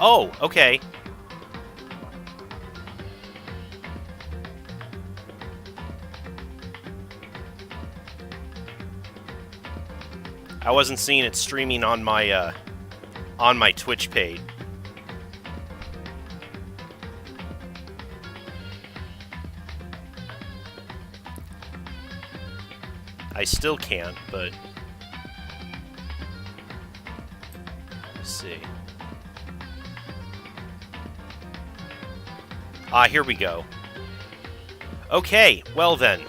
Oh, okay. I wasn't seeing it streaming on my Twitch page. I still can't, but let's see. Ah, here we go. Okay, well then.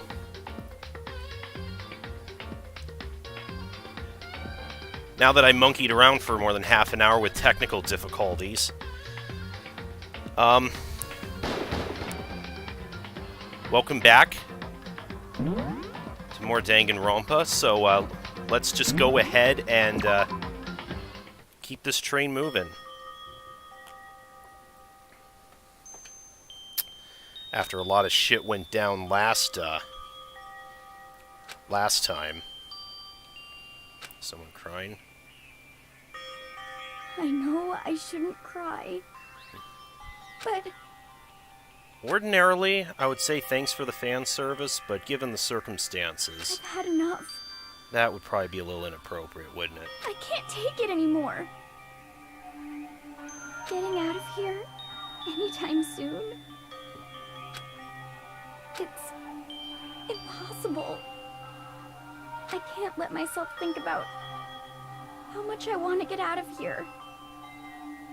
Now that I monkeyed around for more than half an hour with technical difficulties, welcome back to more Danganronpa. So let's just go ahead and keep this train moving. After a lot of shit went down last time. Someone crying. I know I shouldn't cry, but... Ordinarily, I would say thanks for the fan service, but given the circumstances... I've had enough. That would probably be a little inappropriate, wouldn't it? I can't take it anymore. Getting out of here anytime soon... It's impossible. I can't let myself think about how much I want to get out of here.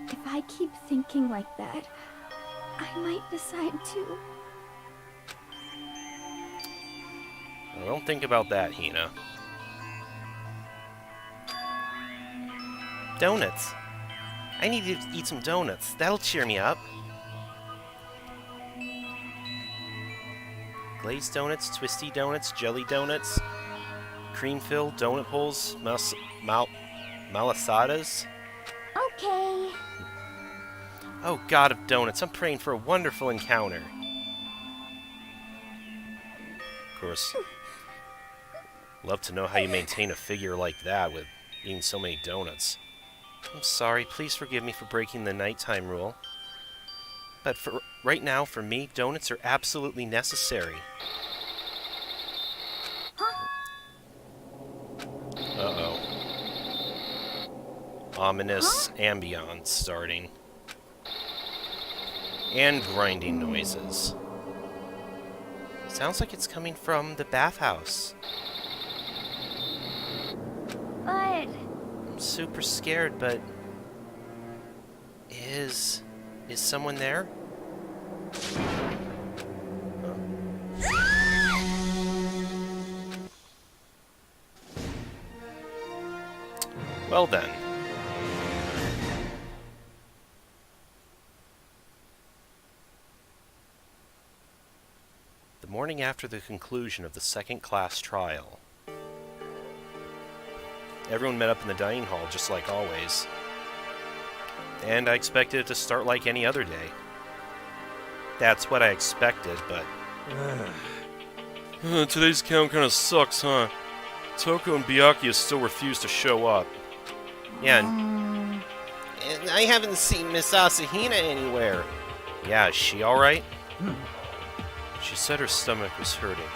If I keep thinking like that, I might decide to. Well, don't think about that, Hina. Donuts. I need to eat some donuts. That'll cheer me up. Glazed donuts, twisty donuts, jelly donuts, cream-filled donut holes, malasadas. Okay. Oh, God of donuts, I'm praying for a wonderful encounter. Of course, love to know how you maintain a figure like that with eating so many donuts. I'm sorry, please forgive me for breaking the nighttime rule. But for right now, for me, donuts are absolutely necessary. Huh? Uh-oh. Ominous ambience starting. And grinding noises. Sounds like it's coming from the bathhouse. But... I'm super scared, but... Is someone there? Well then. The morning after the conclusion of the second-class trial. Everyone met up in the dining hall, just like always. And I expected it to start like any other day. That's what I expected, but... Today's count kinda sucks, huh? Toko and Byakuya still refuse to show up. Yeah, and I haven't seen Miss Asahina anywhere. Yeah, is she alright? She said her stomach was hurting.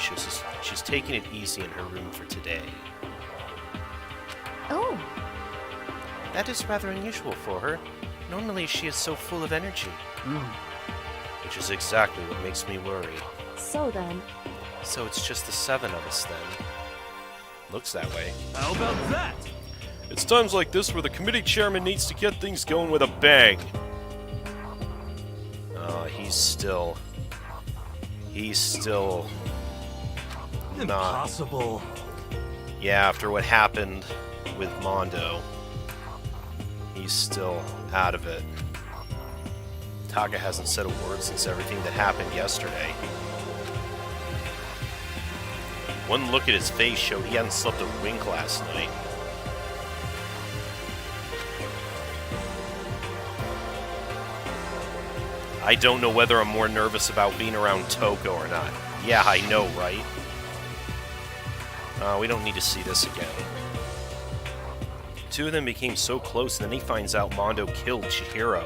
She's taking it easy in her room for today. Oh. That is rather unusual for her. Normally she is so full of energy. Which is exactly what makes me worry. So then... So it's just the 7 of us then. Looks that way. How about that? It's times like this where the committee chairman needs to get things going with a bang. He's still not... Impossible. Yeah, after what happened with Mondo, he's still out of it. Taka hasn't said a word since everything that happened yesterday. One look at his face showed he hadn't slept a wink last night. I don't know whether I'm more nervous about being around Toko or not. Yeah, I know, right? We don't need to see this again. two of them became so close, and then he finds out Mondo killed Chihiro.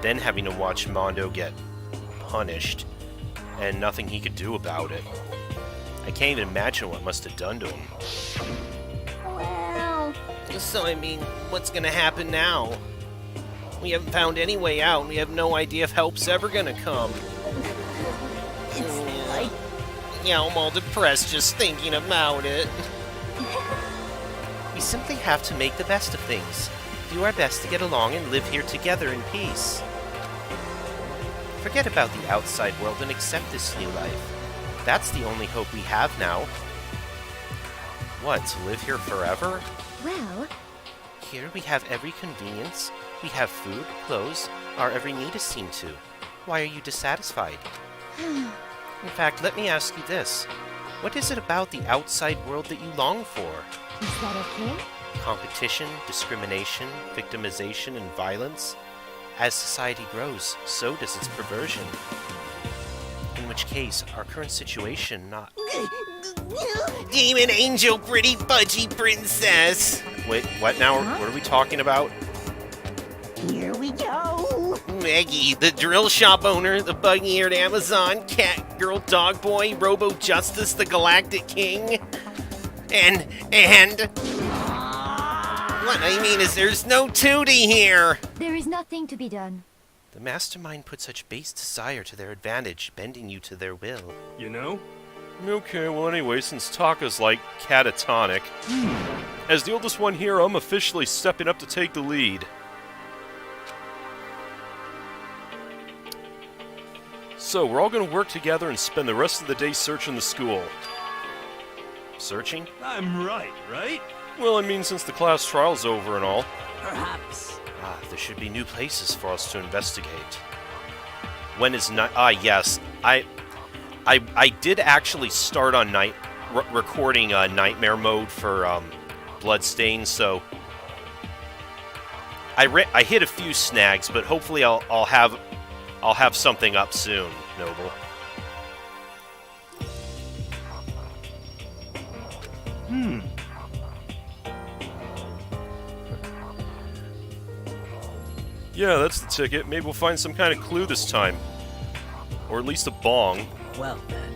Then having to watch Mondo get punished, and nothing he could do about it. I can't even imagine what it must have done to him. Well, So, I mean, what's gonna happen now? We haven't found any way out, and we have no idea if help's ever gonna come. it's like... Yeah, I'm all depressed just thinking about it. We simply have to make the best of things. Do our best to get along and live here together in peace. Forget about the outside world and accept this new life. That's the only hope we have now. What, to live here forever? Well, Here we have every convenience. We have food, clothes, our every need is seen to. Why are you dissatisfied? In fact, let me ask you this. What is it about the outside world that you long for? is that okay? Competition, discrimination, victimization, and violence? As society grows, so does its perversion. In which case, our current situation not... Demon angel, pretty fudgy princess! Wait, what now? Huh? What are we talking about? Here we go! Maggie, the drill shop owner, the bug-eared Amazon, cat girl, dog boy, Robo Justice, the Galactic King, and... What I mean is there's no Tootie here! There is nothing to be done. The mastermind put such base desire to their advantage, bending you to their will. You know? Okay, well anyway, since Taka's like catatonic, as the oldest one here, I'm officially stepping up to take the lead. So, we're all gonna work together and spend the rest of the day searching the school. Searching? I'm right? Well, I mean, since the class trial's over and all. Perhaps. There should be new places for us to investigate. When is night? Yes. I did actually start on recording nightmare mode for Bloodstained, so I hit a few snags, but hopefully I'll have something up soon, Noble. Yeah, that's the ticket. Maybe we'll find some kind of clue this time. Or at least a bong. Well then.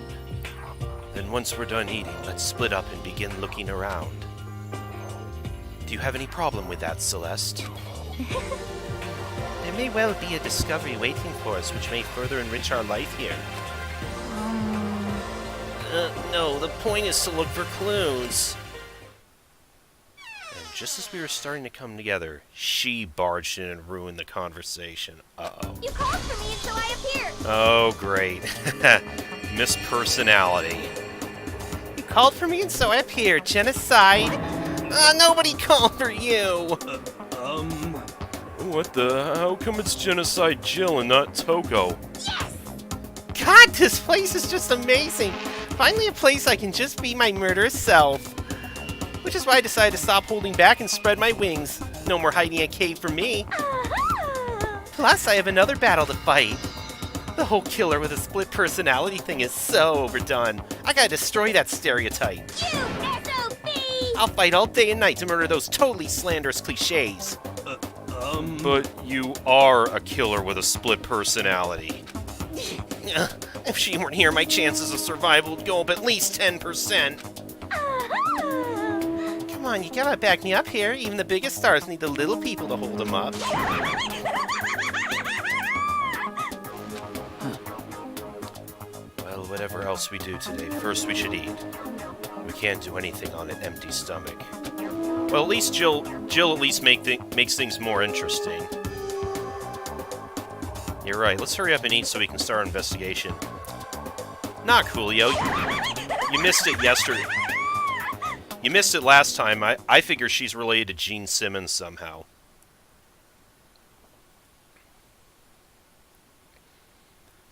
Then once we're done eating, let's split up and begin looking around. Do you have any problem with that, Celeste? There may well be a discovery waiting for us which may further enrich our life here. No, the point is to look for clues. And just as we were starting to come together, she barged in and ruined the conversation. Uh-oh. You called for me, so I appeared. Oh, great. Miss Personality. You called for me and so I appeared. Genocide. Nobody called for you. What the? How come it's Genocide Jill and not Toko? Yes! God, this place is just amazing. Finally a place I can just be my murderous self. Which is why I decided to stop holding back and spread my wings. No more hiding in a cave for me. Plus, I have another battle to fight. The whole killer with a split personality thing is so overdone. I gotta destroy that stereotype. You SOB! I'll fight all day and night to murder those totally slanderous cliches. But you are a killer with a split personality. If she weren't here, my chances of survival would go up at least 10%. Come on, you gotta back me up here. Even the biggest stars need the little people to hold them up. Well, whatever else we do today, first we should eat. We can't do anything on an empty stomach. Well, at least Jill at least makes things more interesting. You're right, let's hurry up and eat so we can start our investigation. Nah, Coolio, you missed it yesterday. You missed it last time. I figure she's related to Gene Simmons somehow.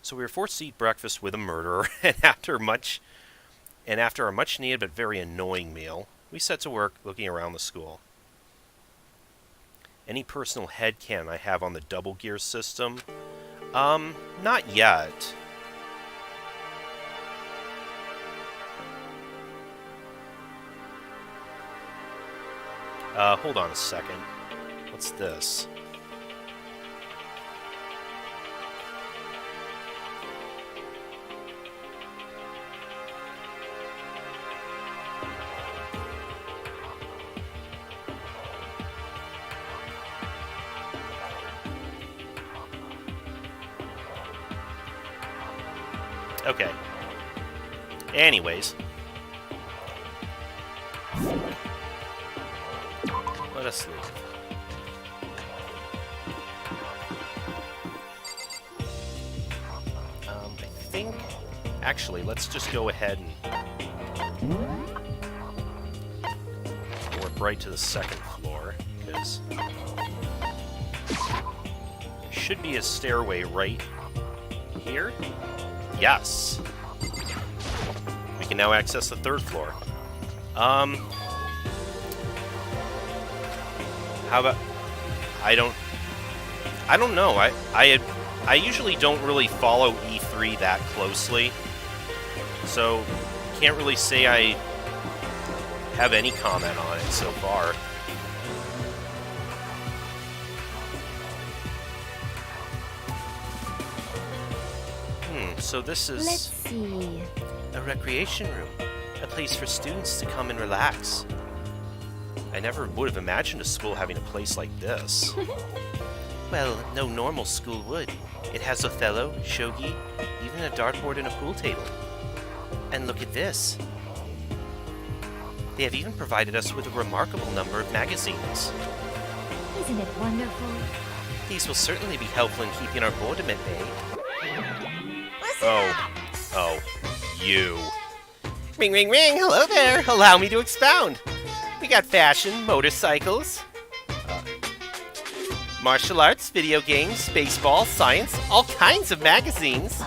So we were forced to eat breakfast with a murderer, and after a much-needed but very annoying meal, we set to work looking around the school. Any personal headcanon I have on the double gear system? Not yet. Hold on a second. What's this? Okay. Anyways. Let us leave. I think... Actually, let's just go ahead and... warp right to the second floor, because... there should be a stairway right here? Yes. We can now access the third floor. How about... I don't know. I usually don't really follow E3 that closely, so can't really say I have any comment on it so far. So this is... Let's see. A recreation room. A place for students to come and relax. I never would have imagined a school having a place like this. Well, no normal school would. It has Othello, shogi, even a dartboard and a pool table. And look at this. They have even provided us with a remarkable number of magazines. Isn't it wonderful? These will certainly be helpful in keeping our boredom at bay. Oh, you. Ring, ring, ring! Hello there! Allow me to expound! We got fashion, motorcycles, martial arts, video games, baseball, science, all kinds of magazines.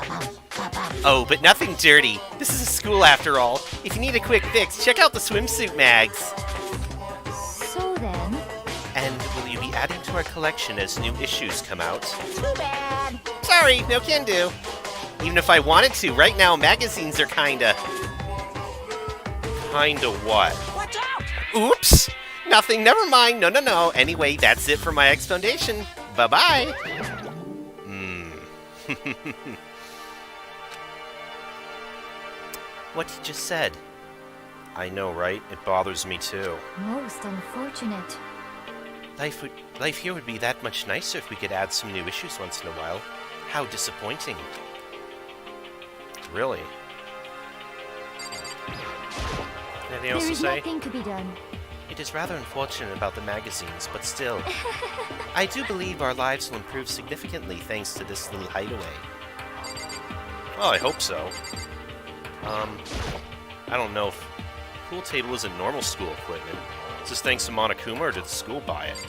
Oh, but nothing dirty. This is a school after all. If you need a quick fix, check out the swimsuit mags. So then... And will you be adding to our collection as new issues come out? Too bad. Sorry, no can do. Even if I wanted to, right now magazines are kinda... Kinda what? Watch out! Oops! Nothing, never mind, no. Anyway, that's it for my explanation. Bye-bye! What he just said. I know, right? It bothers me too. Most unfortunate. Life here would be that much nicer if we could add some new issues once in a while. How disappointing. Really? Anything else to say? There is nothing to be done. It is rather unfortunate about the magazines, but still. I do believe our lives will improve significantly thanks to this little hideaway. Well, I hope so. I don't know if pool table isn't normal school equipment. Is this thanks to Monokuma, or did the school buy it?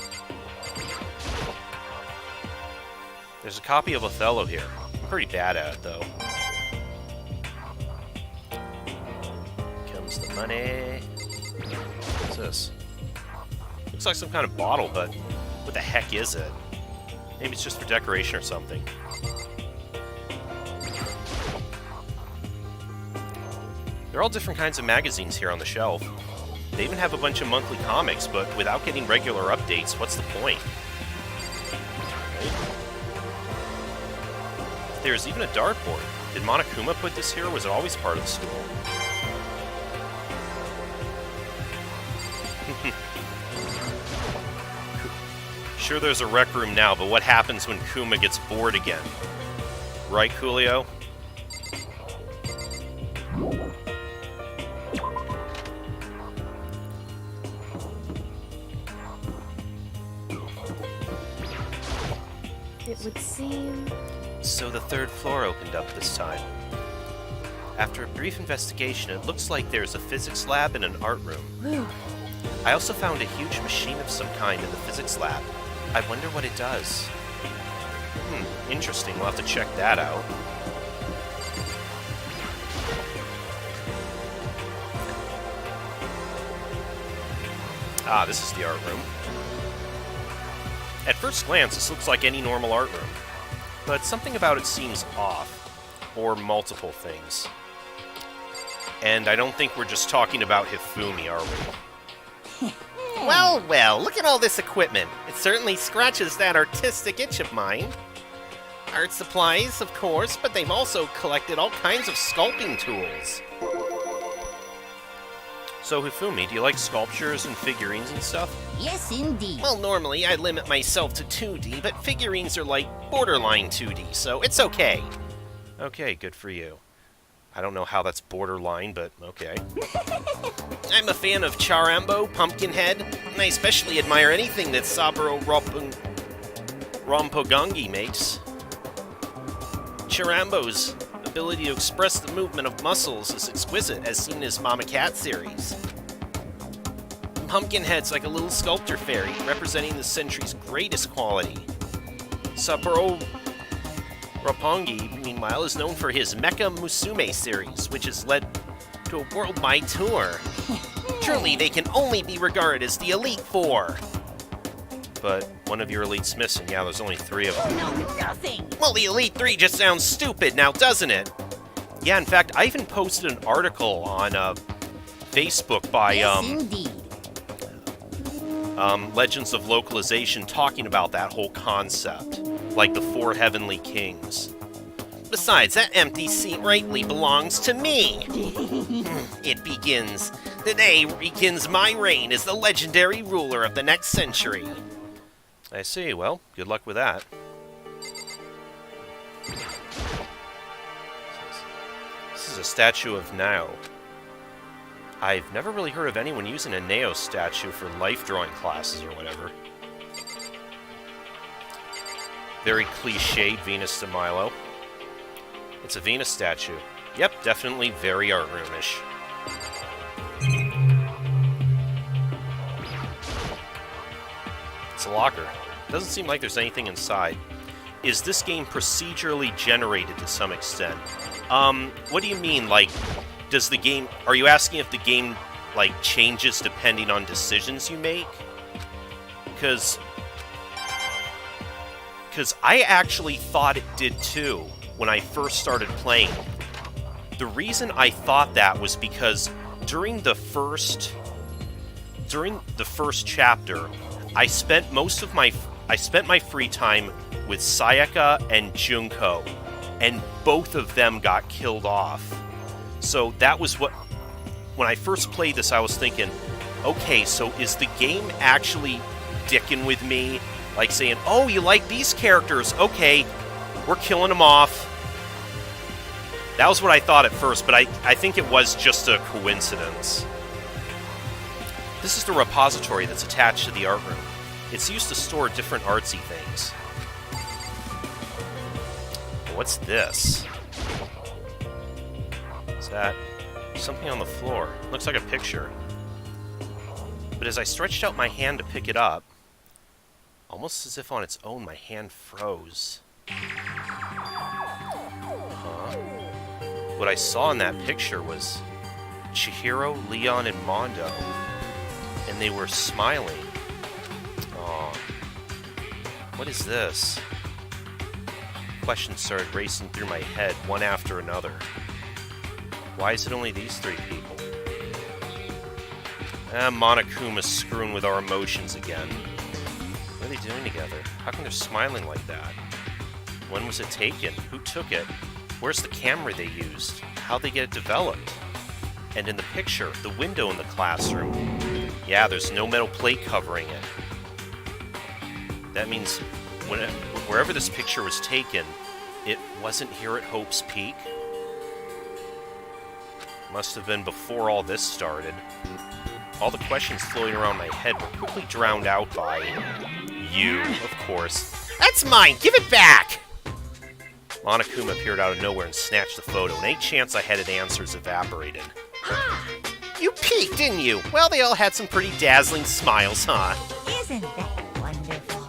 There's a copy of Othello here. I'm pretty bad at it, though. Comes the money. What's this? Looks like some kind of bottle, but what the heck is it? Maybe it's just for decoration or something. There are all different kinds of magazines here on the shelf. They even have a bunch of monthly comics, but without getting regular updates, what's the point? Right? There's even a dartboard. Did Monokuma put this here, or was it always part of the school? Sure, there's a rec room now, but what happens when Kuma gets bored again? Right, Coolio? It would seem... So the third floor opened up this time. After a brief investigation, it looks like there's a physics lab and an art room. I also found a huge machine of some kind in the physics lab. I wonder what it does. Interesting. We'll have to check that out. Ah, this is the art room. At first glance, this looks like any normal art room, but something about it seems off, or multiple things. And I don't think we're just talking about Hifumi, are we? Well, well, look at all this equipment. It certainly scratches that artistic itch of mine. Art supplies, of course, but they've also collected all kinds of sculpting tools. So, Hifumi, do you like sculptures and figurines and stuff? Yes, indeed. Well, normally I limit myself to 2D, but figurines are like borderline 2D, so it's okay. Okay, good for you. I don't know how that's borderline, but okay. I'm a fan of Charambo, Pumpkinhead, and I especially admire anything that Saburo Rompogangi makes. Charambo's ability to express the movement of muscles is exquisite, as seen in his Mama Cat series. Pumpkinhead's like a little sculptor fairy, representing the century's greatest quality. Saburo Roppongi, meanwhile, is known for his Mecha Musume series, which has led to a worldwide tour. Truly, they can only be regarded as the Elite Four. But one of your elites missing. Yeah, there's only 3 of them. No, nothing. Well, the Elite 3 just sounds stupid now, doesn't it? Yeah, in fact, I even posted an article on Facebook by Yes, indeed. Legends of Localization talking about that whole concept, like the 4 Heavenly Kings. Besides, that empty seat rightly belongs to me. It begins. Today begins my reign as the legendary ruler of the next century. I see. Well, good luck with that. This is a statue of Nao. I've never really heard of anyone using a Nao statue for life drawing classes or whatever. Very cliched Venus de Milo. It's a Venus statue. Yep, definitely very art roomish. It's a locker. Doesn't seem like there's anything inside. Is this game procedurally generated to some extent? What do you mean? Like, does the game... Are you asking if the game, like, changes depending on decisions you make? Because I actually thought it did too when I first started playing. The reason I thought that was because during the first chapter, I spent my free time with Sayaka and Junko, and both of them got killed off. So that was what, when I first played this, I was thinking, okay, so is the game actually dicking with me? Like saying, oh, you like these characters, okay, we're killing them off. That was what I thought at first, but I think it was just a coincidence. This is the repository that's attached to the art room. It's used to store different artsy things. What's this? Is that something on the floor? Looks like a picture. But as I stretched out my hand to pick it up, almost as if on its own, my hand froze. What I saw in that picture was Chihiro, Leon, and Mondo. And they were smiling. Aw. What is this? Questions started racing through my head, one after another. Why is it only these 3 people? Monokuma's screwing with our emotions again. What are they doing together? How come they're smiling like that? When was it taken? Who took it? Where's the camera they used? How'd they get it developed? And in the picture, the window in the classroom. Yeah, there's no metal plate covering it. That means wherever this picture was taken, it wasn't here at Hope's Peak. Must have been before all this started. All the questions floating around my head were quickly drowned out by you, of course. That's mine! Give it back! Monokuma appeared out of nowhere and snatched the photo, and any chance I had at answers evaporated. You peeked, didn't you? Well, they all had some pretty dazzling smiles, huh? Isn't that wonderful?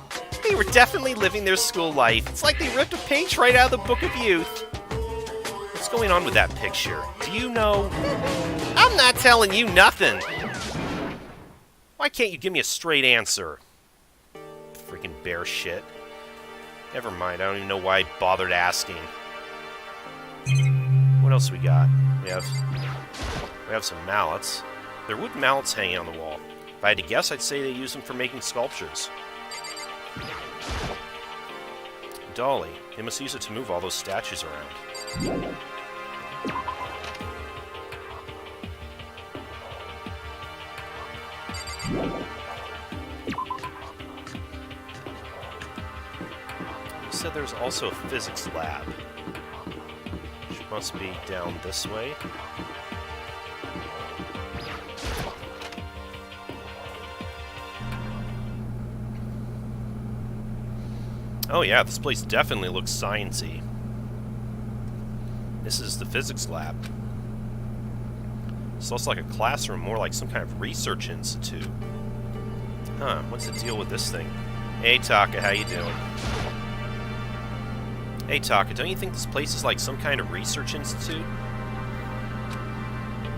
They were definitely living their school life. It's like they ripped a page right out of the Book of Youth. What's going on with that picture? Do you know? I'm not telling you nothing. Why can't you give me a straight answer? Freaking bear shit. Never mind, I don't even know why I bothered asking. What else we got? We have some mallets. There are wooden mallets hanging on the wall. If I had to guess, I'd say they use them for making sculptures. Dolly. They must use it to move all those statues around. You said there's also a physics lab, which must be down this way. Oh yeah, this place definitely looks science-y. This is the physics lab. This looks like a classroom, more like some kind of research institute. Huh, what's the deal with this thing? Hey Taka, how you doing? Hey Taka, don't you think this place is like some kind of research institute?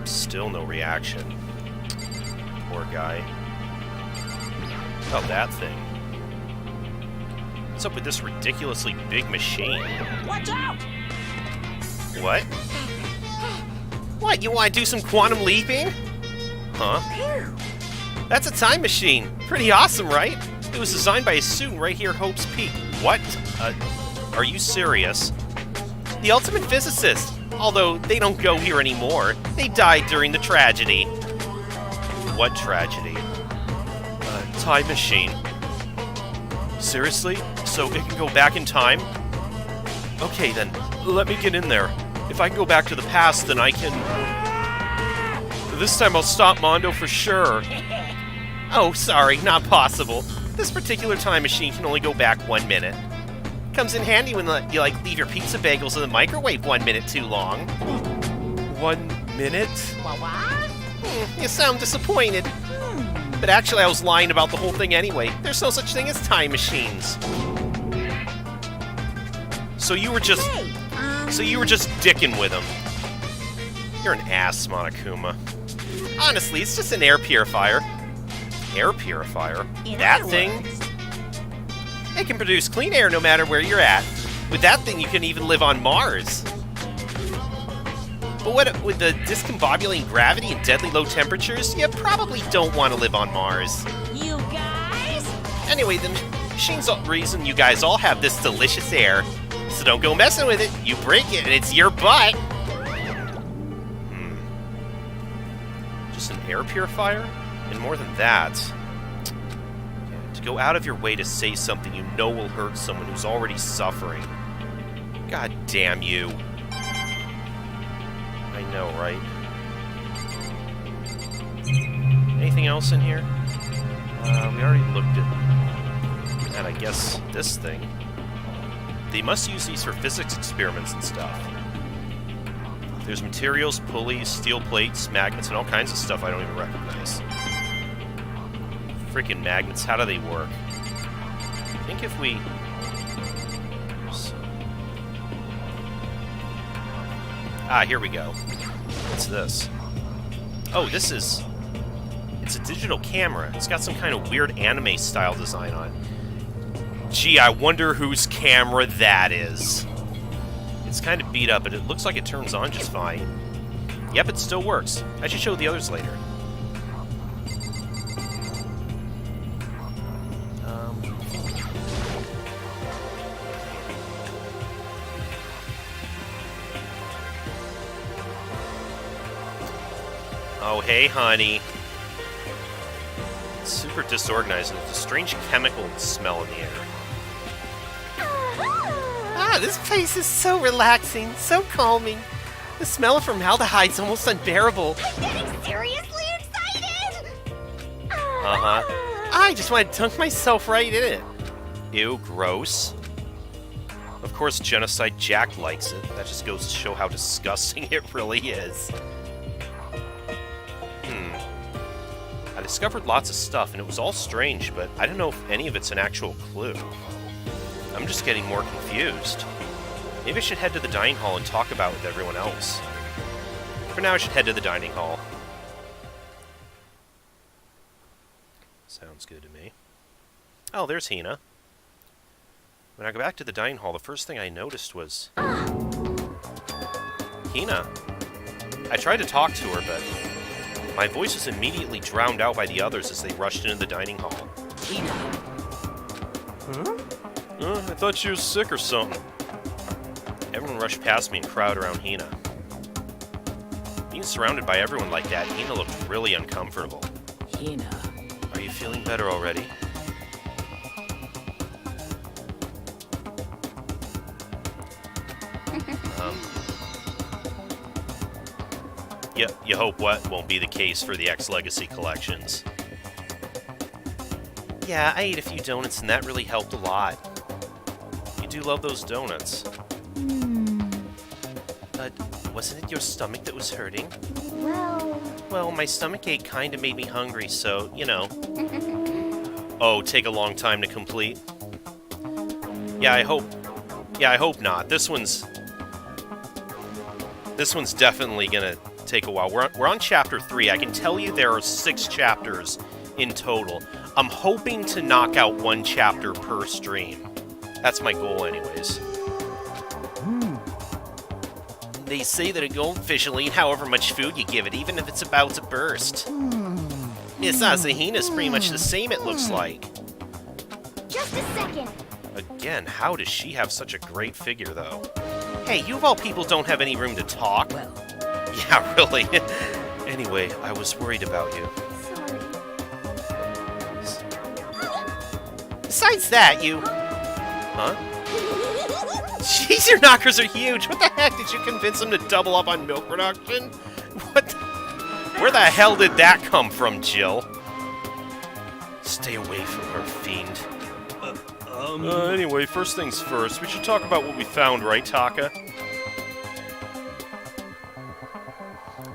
Still no reaction. Poor guy. How about that thing? What's up with this ridiculously big machine? Watch out! What? What, you want to do some quantum leaping? Huh? That's a time machine. Pretty awesome, right? It was designed by a student right here at Hope's Peak. What? Are you serious? The ultimate physicist. Although, they don't go here anymore. They died during the tragedy. What tragedy? Time machine. Seriously? So it can go back in time? Okay then, let me get in there. If I can go back to the past, then I can... This time I'll stop Mondo for sure. Oh, sorry, not possible. This particular time machine can only go back 1 minute. Comes in handy when you, leave your pizza bagels in the microwave 1 minute too long. 1 minute? You sound disappointed. But actually, I was lying about the whole thing anyway. There's no such thing as time machines. So you were just... So you were just dicking with him. You're an ass, Monokuma. Honestly, it's just an air purifier. Air purifier? That thing? It can produce clean air no matter where you're at. With that thing, you can even live on Mars. But what with the discombobulating gravity and deadly low temperatures, you probably don't want to live on Mars. You guys? Anyway, the machine's the reason you guys all have this delicious air. So don't go messing with it. You break it, and it's your butt. Just an air purifier? And more than that, to go out of your way to say something you know will hurt someone who's already suffering. God damn you. I know, right? Anything else in here? We already looked at, I guess, this thing. They must use these for physics experiments and stuff. There's materials, pulleys, steel plates, magnets, and all kinds of stuff I don't even recognize. Freaking magnets, how do they work? I think if we... Ah, here we go. What's this? Oh, this is... It's a digital camera. It's got some kind of weird anime-style design on it. Gee, I wonder whose camera that is. It's kind of beat up, but it looks like it turns on just fine. Yep, it still works. I should show the others later. Oh, hey, honey. It's super disorganized, and there's a strange chemical smell in the air. Ah, this place is so relaxing, so calming. The smell of formaldehyde's almost unbearable. I'm getting seriously excited! Uh-huh. I just want to dunk myself right in it. Ew, gross. Of course, Genocide Jack likes it. That just goes to show how disgusting it really is. I discovered lots of stuff, and it was all strange, but I don't know if any of it's an actual clue. I'm just getting more confused. Maybe I should head to the dining hall and talk about it with everyone else. For now, I should head to the dining hall. Sounds good to me. Oh, there's Hina. When I go back to the dining hall, the first thing I noticed was... Hina. I tried to talk to her, but My voice was immediately drowned out by the others as they rushed into the dining hall. Hina. I thought she was sick or something. Everyone rushed past me and crowded around Hina. Being surrounded by everyone like that, Hina looked really uncomfortable. Hina. Are you feeling better already? You hope what won't be the case for the X-Legacy collections. Yeah, I ate a few donuts and that really helped a lot. You do love those donuts. But wasn't it your stomach that was hurting? Well, my stomachache kind of made me hungry, so, you know. Oh, take a long time to complete? Yeah, I hope not. This one's definitely gonna take a while. We're on chapter 3. I can tell you there are 6 chapters in total. I'm hoping to knock out 1 chapter per stream. That's my goal anyways. They say that a goldfish will eat however much food you give it, even if it's about to burst. Miss Asahina's pretty much the same, it looks like. Just a second. Again, how does she have such a great figure, though? Hey, you of all people don't have any room to talk. Well, Yeah, really. Anyway, I was worried about you. Sorry. Besides that, you... Huh? Jeez, your knockers are huge! What the heck? Did you convince them to double up on milk production? What the... Where the hell did that come from, Jill? Stay away from her, fiend. Anyway, first things first, we should talk about what we found, right, Taka?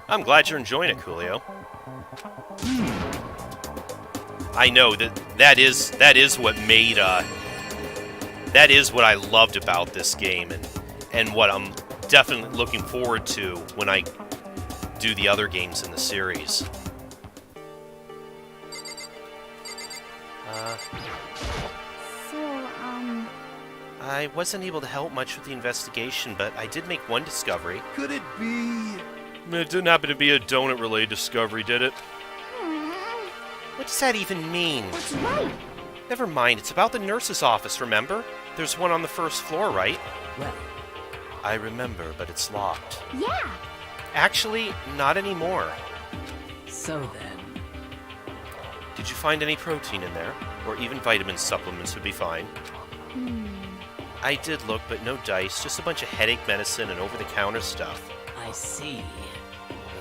I'm glad you're enjoying it, Coolio. I know, that is what made, that is what I loved about this game, and what I'm definitely looking forward to when I do the other games in the series. I wasn't able to help much with the investigation, but I did make one discovery. Could it be? It didn't happen to be a donut-related discovery, did it? What does that even mean? That's right. Never mind, it's about the nurse's office, remember? There's one on the first floor, right? well. I remember, but it's locked. Yeah. Actually, not anymore. So then. Did you find any protein in there? Or even vitamin supplements would be fine. I did look, but no dice, just a bunch of headache medicine and over-the-counter stuff. I see.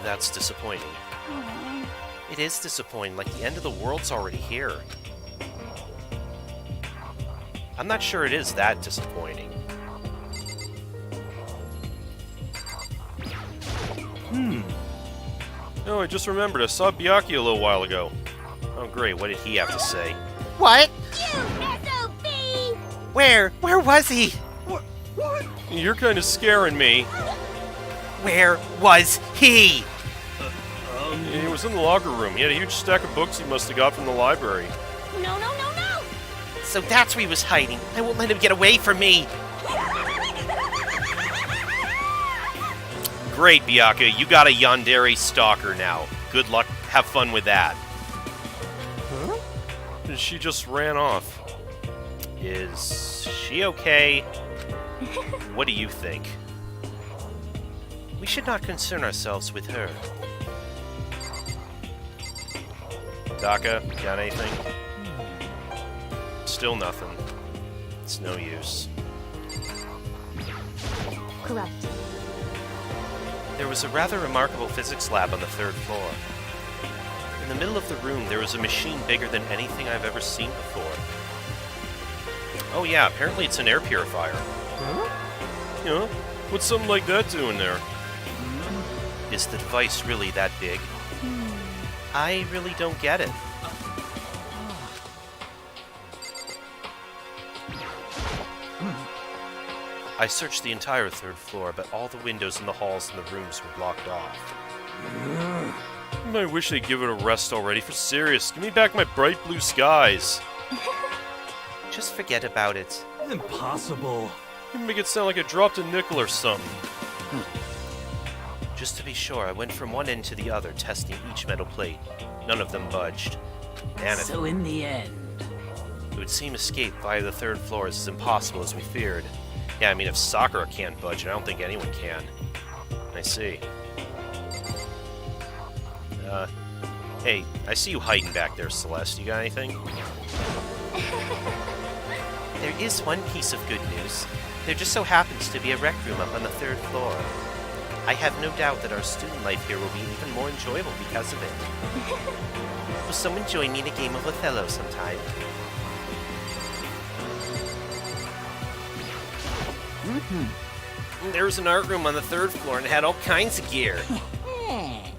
That's disappointing. Aw. It is disappointing, like the end of the world's already here. I'm not sure it is that disappointing. Oh, I just remembered, I saw Byakuya a little while ago. Oh great, what did he have to say? What? You SOB! Where was he? What? You're kind of scaring me. Where was he? He was in the locker room. He had a huge stack of books he must have got from the library. No, no, no, no! So that's where he was hiding. I won't let him get away from me. Great, Byakuya. You got a yandere stalker now. Good luck. Have fun with that. Huh? She just ran off. Is she okay? What do you think? We should not concern ourselves with her. Taka, got anything? Still nothing. It's no use. Correct. There was a rather remarkable physics lab on the 3rd floor. In the middle of the room, there was a machine bigger than anything I've ever seen before. Oh yeah, apparently it's an air purifier. Huh? Yeah? What's something like that doing there? Is the device really that big? I really don't get it. I searched the entire 3rd floor, but all the windows in the halls and the rooms were blocked off. I wish they'd give it a rest already, for serious. Give me back my bright blue skies. Just forget about it. Impossible. You make it sound like I dropped a nickel or something. Just to be sure, I went from one end to the other, testing each metal plate. None of them budged. Man, So in the end, it would seem escape via the third floor is as impossible as we feared. Yeah, I mean, if Sakura can't budge, I don't think anyone can. I see. Hey, I see you hiding back there, Celeste. You got anything? There is one piece of good news. There just so happens to be a rec room up on the third floor. I have no doubt that our student life here will be even more enjoyable because of it. Will someone join me in a game of Othello sometime? There was an art room on the third floor and it had all kinds of gear.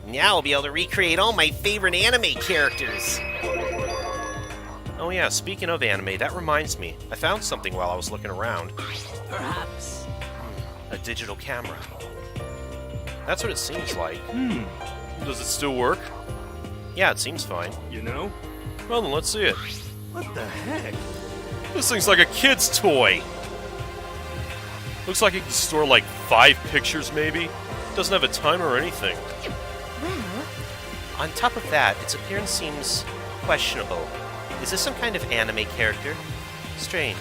Now I'll be able to recreate all my favorite anime characters. Oh yeah, speaking of anime, that reminds me. I found something while I was looking around. perhaps. A digital camera. That's what it seems like. Does it still work? Yeah, it seems fine. You know? Well, then let's see it. What the heck? This thing's like a kid's toy. Looks like it can store like 5 pictures, maybe. Doesn't have a timer or anything. Well, On top of that, its appearance seems questionable. Is this some kind of anime character? Strange.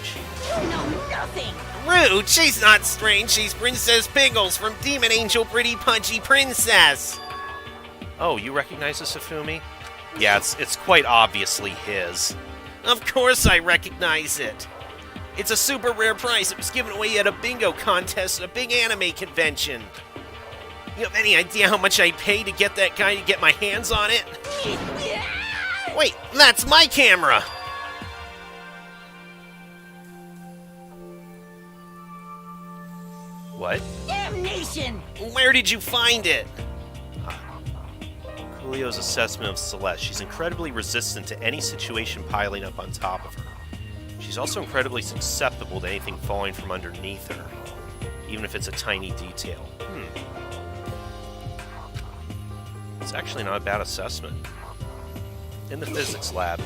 You know nothing! Rude! She's not strange. She's Princess Pickles from Demon Angel Pretty Punchy Princess. Oh, you recognize this, Afumi? Yeah, it's quite obviously his. Of course I recognize it. It's a super rare prize. It was given away at a bingo contest at a big anime convention. You have any idea how much I paid to get that guy to get my hands on it? Wait, that's my camera! What? Damnation! Where did you find it? Coolio's assessment of Celeste. She's incredibly resistant to any situation piling up on top of her. She's also incredibly susceptible to anything falling from underneath her, even if it's a tiny detail. It's actually not a bad assessment. In the physics lab.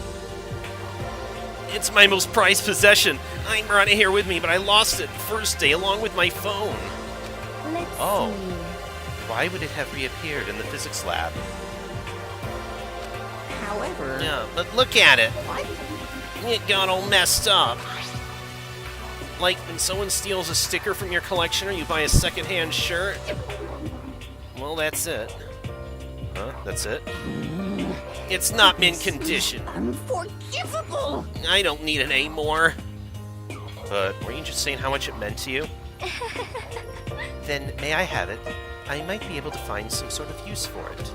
It's my most prized possession. I brought it here with me, but I lost it the first day along with my phone. let's Oh. see. Why would it have reappeared in the physics lab? However, Yeah, but look at it. what? It got all messed up. Like when someone steals a sticker from your collection or you buy a secondhand shirt. Well, that's it. Huh? That's it? It's not mint condition. Unforgivable! I don't need it anymore. But were you just saying how much it meant to you? Then may I have it? I might be able to find some sort of use for it.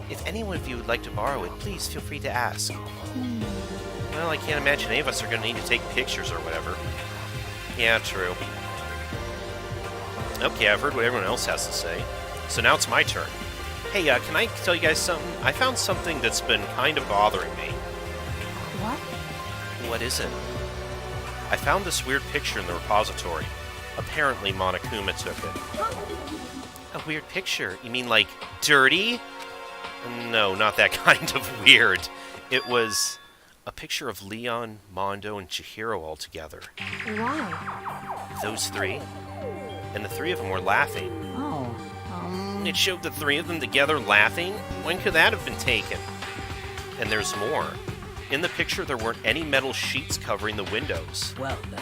If any one of you would like to borrow it, please feel free to ask. Well, I can't imagine any of us are going to need to take pictures or whatever. Yeah, true. Okay, I've heard what everyone else has to say. So now it's my turn. Hey, can I tell you guys something? I found something that's been kind of bothering me. What? What is it? I found this weird picture in the repository. Apparently Monokuma took it. A weird picture? You mean like dirty? No, not that kind of weird. It was a picture of Leon, Mondo, and Chihiro all together. Why? Those three. And the three of them were laughing. Oh, It showed the three of them together laughing. When could that have been taken? And there's more. In the picture, there weren't any metal sheets covering the windows. well then.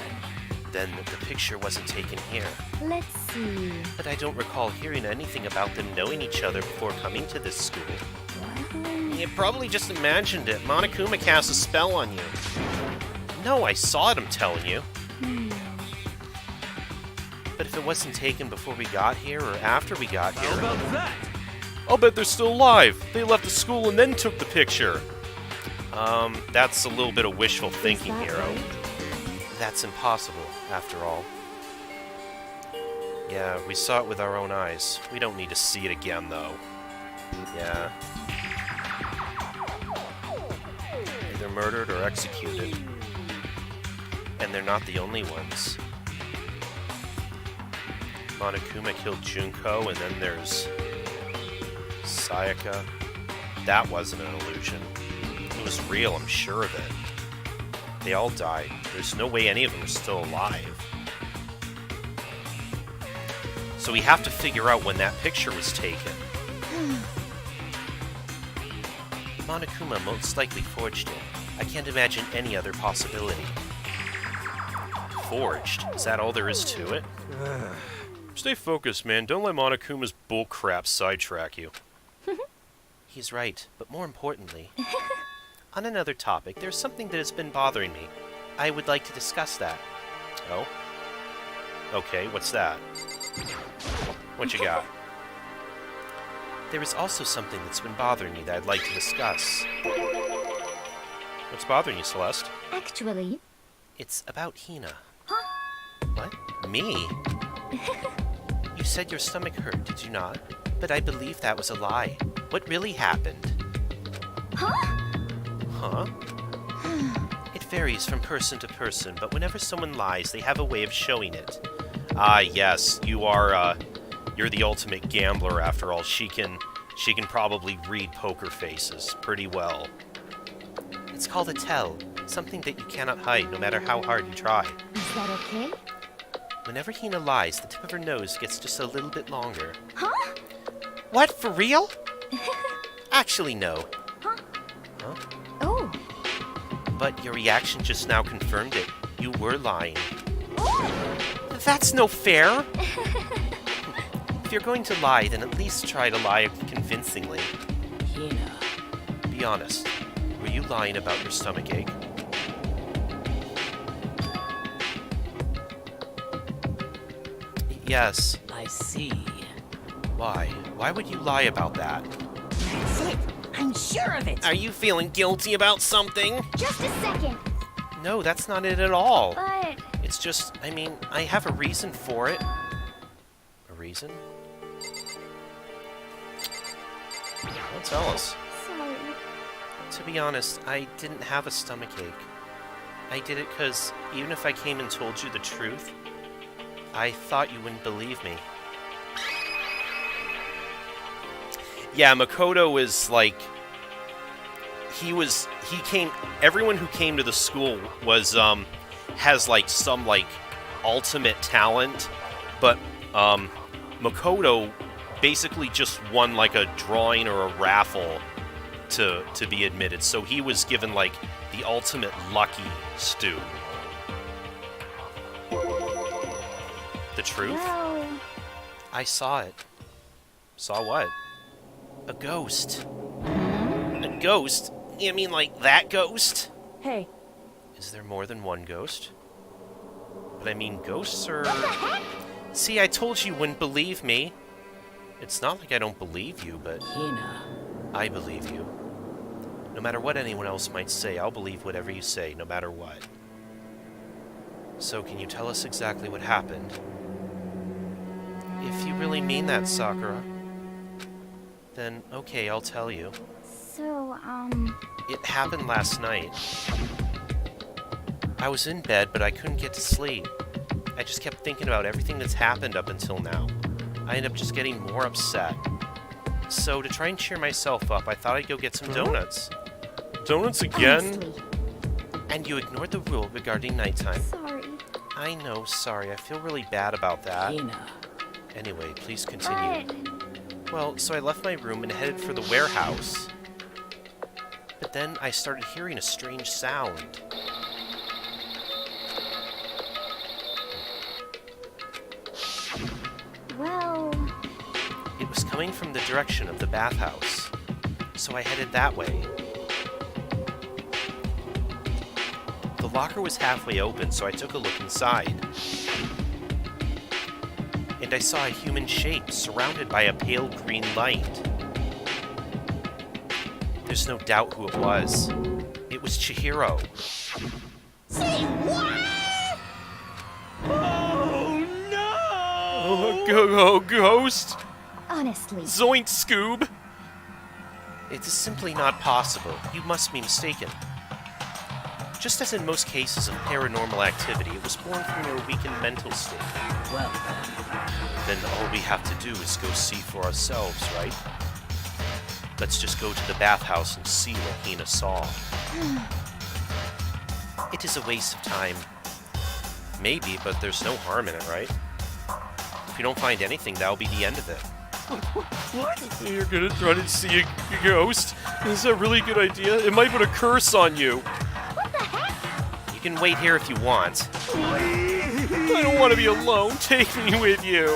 Then the picture wasn't taken here. Let's see. But I don't recall hearing anything about them knowing each other before coming to this school. Well, You probably just imagined it. Monokuma cast a spell on you. No, I saw it, I'm telling you. But if it wasn't taken before we got here or after we got How here, about that? I'll bet they're still alive. They left the school and then took the picture. that's a little bit of wishful thinking, that Hero. right? That's impossible, after all. Yeah, we saw it with our own eyes. We don't need to see it again, though. Yeah. Either murdered or executed. And they're not the only ones. Monokuma killed Junko, and then there's Sayaka. That wasn't an illusion. It was real, I'm sure of it. They all died. There's no way any of them are still alive. So we have to figure out when that picture was taken. Monokuma most likely forged it. I can't imagine any other possibility. Forged? Is that all there is to it? Stay focused, man. Don't let Monokuma's bullcrap sidetrack you. He's right, but more importantly... On another topic, there's something that has been bothering me. I would like to discuss that. Oh? Okay, what's that? What you got? There is also something that's been bothering me that I'd like to discuss. What's bothering you, Celeste? Actually... It's about Hina. Huh? What? Me? You said your stomach hurt, did you not? But I believe that was a lie. What really happened? Huh? Huh? It varies from person to person, but whenever someone lies, they have a way of showing it. Ah, yes, you're the ultimate gambler after all. She can probably read poker faces pretty well. It's called a tell, something that you cannot hide no matter how hard you try. Is that okay? Whenever Hina lies, the tip of her nose gets just a little bit longer. Huh? What, for real? Actually, no. Huh? Huh? Oh. But your reaction just now confirmed it. You were lying. Oh. That's no fair! If you're going to lie, then at least try to lie convincingly. Hina. Be honest. Were you lying about your stomach ache? Yes. I see. Why? Why would you lie about that? That's it. I'm sure of it. Are you feeling guilty about something? Just a second. No, that's not it at all. But... It's just, I mean, I have a reason for it. A reason? Well, tell us. Sorry. To be honest, I didn't have a stomachache. I did it because even if I came and told you the truth, I thought you wouldn't believe me. Yeah, Makoto is like... Everyone who came to the school was, has like some like ultimate talent, but, Makoto basically just won like a drawing or a raffle to be admitted, so he was given like the ultimate lucky stew. The truth? Well... I saw it. Saw what? A ghost. A ghost? You mean like that ghost? Hey. Is there more than one ghost? But I mean, ghosts are... What the heck? See, I told you wouldn't believe me. It's not like I don't believe you, but... Hina. I believe you. No matter what anyone else might say, I'll believe whatever you say, no matter what. So, can you tell us exactly what happened? If you really mean that, Sakura, then okay, I'll tell you. So, It happened last night. I was in bed, but I couldn't get to sleep. I just kept thinking about everything that's happened up until now. I ended up just getting more upset. So, to try and cheer myself up, I thought I'd go get some donuts. Donuts again? honestly, And you ignored the rule regarding nighttime. sorry. I know, sorry, I feel really bad about that. Hina. Anyway, please continue. But... Well, so I left my room and headed for the warehouse. But then I started hearing a strange sound. Well... It was coming from the direction of the bathhouse, so I headed that way. The locker was halfway open, so I took a look inside. And I saw a human shape surrounded by a pale green light. There's no doubt who it was. It was Chihiro. Say what? Oh no! Oh, ghost! Honestly. Zoint, Scoob! It is simply not possible. You must be mistaken. Just as in most cases of paranormal activity, it was born from your weakened mental state. Well, Then all we have to do is go see for ourselves, right? Let's just go to the bathhouse and see what Hina saw. It is a waste of time. Maybe, but there's no harm in it, right? If you don't find anything, that'll be the end of it. What? You're gonna try to see a ghost? Is that a really good idea? It might put a curse on you. What the heck? You can wait here if you want. Please. I don't want to be alone. Take me with you.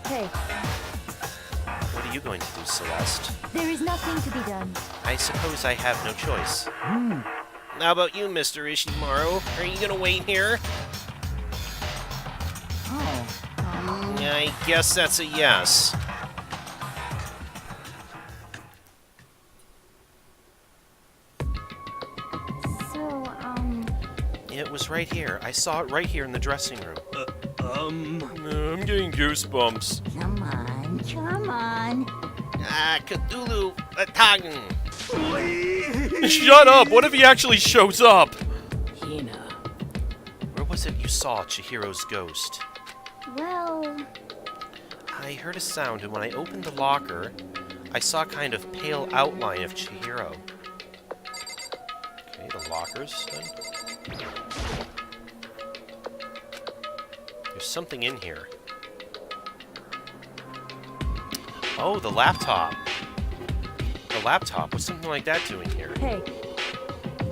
Hey, What are you going to do, Celeste? there is nothing to be done. I suppose I have no choice. How about you, Mr. Ishimaru? Are you gonna wait here? Oh. I guess that's a yes. So, It was right here. I saw it right here in the dressing room. Um. I'm getting goosebumps. Come on, come on. Cthulhu Atagan. Please. Shut up! What if he actually shows up? Hina. Where was it you saw Chihiro's ghost? well, I heard a sound, and when I opened the locker, I saw a kind of pale outline of Chihiro. Okay, the lockers, then. There's something in here. Oh, the laptop. The laptop. What's something like that doing here? Hey,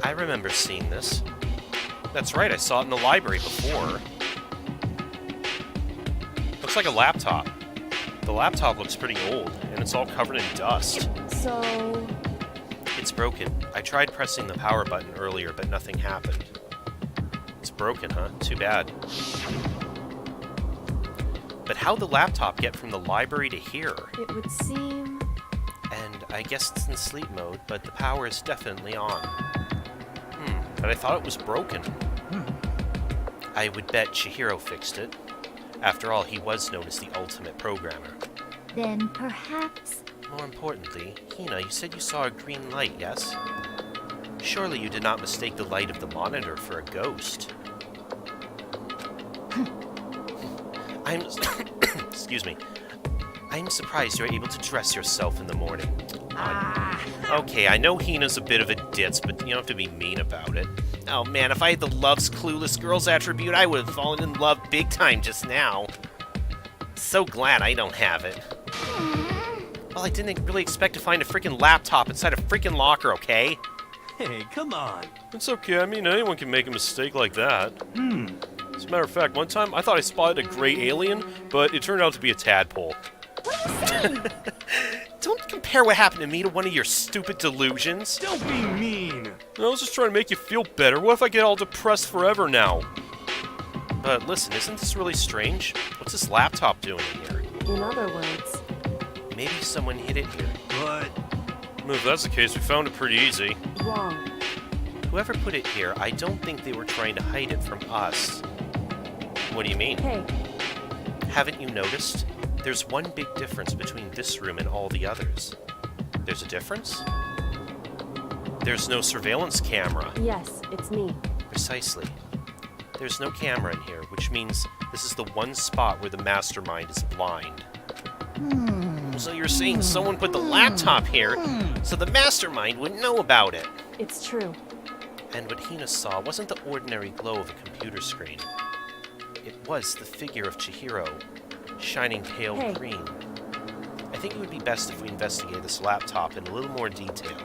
I remember seeing this. That's right, I saw it in the library before. Looks like a laptop. The laptop looks pretty old, and it's all covered in dust. so... It's broken. I tried pressing the power button earlier, but nothing happened. It's broken, huh? Too bad. But how'd the laptop get from the library to here? It would seem... And I guess it's in sleep mode, but the power is definitely on. But I thought it was broken. I would bet Chihiro fixed it. After all, he was known as the ultimate programmer. then perhaps... More importantly, Hina, you said you saw a green light, yes? Surely you did not mistake the light of the monitor for a ghost. I'm... Excuse me. I'm surprised you're able to dress yourself in the morning. Okay, I know Hina's a bit of a ditz, but you don't have to be mean about it. Oh man, if I had the loves clueless girls attribute, I would have fallen in love big time just now. So glad I don't have it. Well, I didn't really expect to find a freaking laptop inside a freaking locker, okay? Hey, come on. It's okay, I mean, anyone can make a mistake like that. As a matter of fact, one time I thought I spotted a gray alien, but it turned out to be a tadpole. What are you saying? Don't compare what happened to me to one of your stupid delusions. Don't be mean. I was just trying to make you feel better. What if I get all depressed forever now? But listen, isn't this really strange? What's this laptop doing here? In other words... Maybe someone hid it here. But Well, if that's the case, we found it pretty easy. wrong. Whoever put it here, I don't think they were trying to hide it from us. What do you mean? Hey, Haven't you noticed? There's one big difference between this room and all the others. There's a difference? There's no surveillance camera. yes, it's me. Precisely. There's no camera in here, which means this is the one spot where the mastermind is blind. So you're saying someone put the laptop here so the mastermind wouldn't know about it? It's true. And what Hina saw wasn't the ordinary glow of a computer screen. It was the figure of Chihiro, shining pale Hey. green. I think it would be best if we investigate this laptop in a little more detail.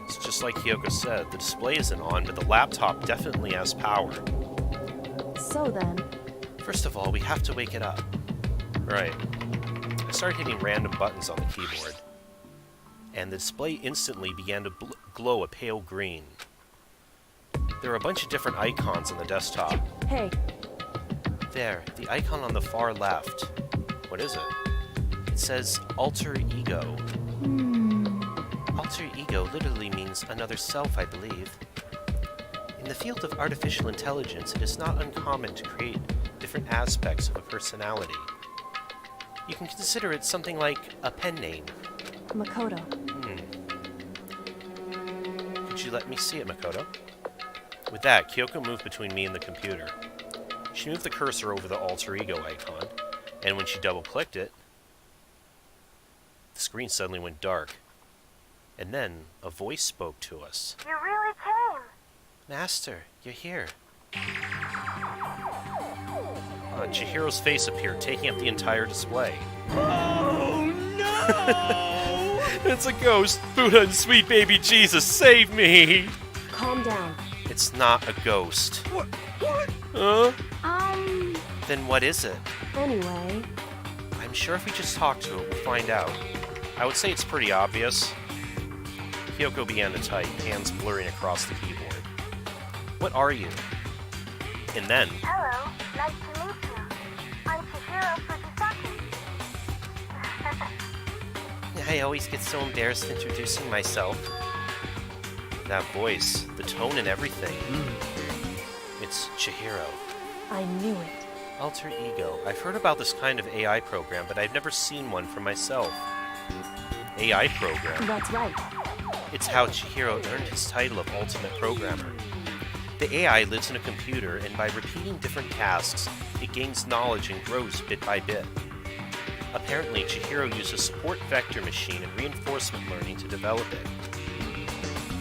It's just like Kyoko said, the display isn't on, but the laptop definitely has power. So then... First of all, we have to wake it up. Right. I started hitting random buttons on the keyboard, and the display instantly began to glow a pale green. There are a bunch of different icons on the desktop. Hey, There, the icon on the far left. What is it? It says Alter Ego. Alter Ego literally means another self, I believe. In the field of artificial intelligence, it is not uncommon to create different aspects of a personality. You can consider it something like a pen name. Makoto. Could you let me see it, Makoto? With that, Kyoko moved between me and the computer. She moved the cursor over the alter ego icon, and when she double-clicked it, the screen suddenly went dark. And then, a voice spoke to us. You really came. Master, you're here. Chihiro's face appeared, taking up the entire display. Oh no! It's a ghost! Buddha and sweet baby Jesus, save me! Calm down. It's not a ghost. What? Huh? Um, Then what is it? Anyway, I'm sure if we just talk to it, we'll find out. I would say it's pretty obvious. Kyoko began to type, hands blurring across the keyboard. What are you? And then, Hello, nice to meet you. I'm Chihiro Fujisaki. I always get so embarrassed introducing myself. That voice, the tone and everything. It's Chihiro. I knew it. Alter Ego. I've heard about this kind of AI program, but I've never seen one for myself. AI program? That's right. It's how Chihiro earned his title of Ultimate Programmer. The AI lives in a computer, and by repeating different tasks, it gains knowledge and grows bit by bit. Apparently, Chihiro used a support vector machine and reinforcement learning to develop it.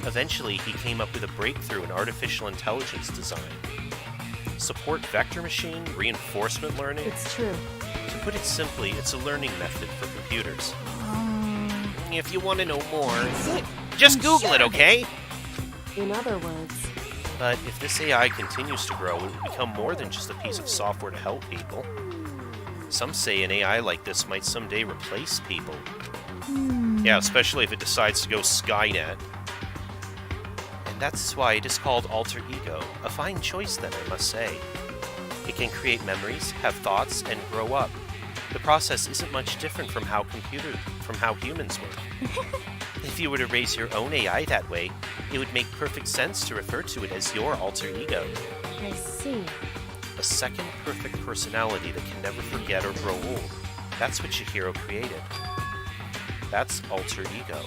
Eventually, he came up with a breakthrough in artificial intelligence design. Support vector machine? Reinforcement learning? It's true. To put it simply, it's a learning method for computers. If you want to know more, just Google it, okay? In other words, But if this AI continues to grow, it will become more than just a piece of software to help people. Some say an AI like this might someday replace people. Yeah, especially if it decides to go Skynet. And that's why it is called Alter Ego. A fine choice then, I must say. It can create memories, have thoughts, and grow up. The process isn't much different from how humans work. If you were to raise your own AI that way, it would make perfect sense to refer to it as your alter ego. I see. A second perfect personality that can never forget or grow old. That's what Chihiro created. That's alter ego.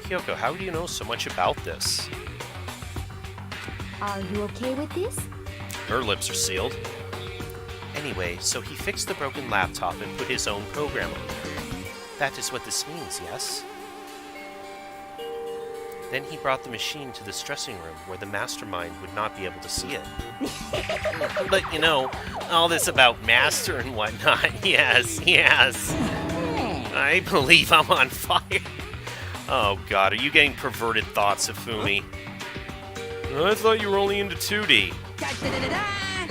Kyoko, how do you know so much about this? Are you okay with this? Her lips are sealed. Anyway, so he fixed the broken laptop and put his own program on there. That is what this means, yes? Then he brought the machine to this dressing room where the mastermind would not be able to see it. But you know, all this about master and whatnot, yes. I believe I'm on fire. Oh god, are you getting perverted thoughts, Ifumi? I thought you were only into 2D.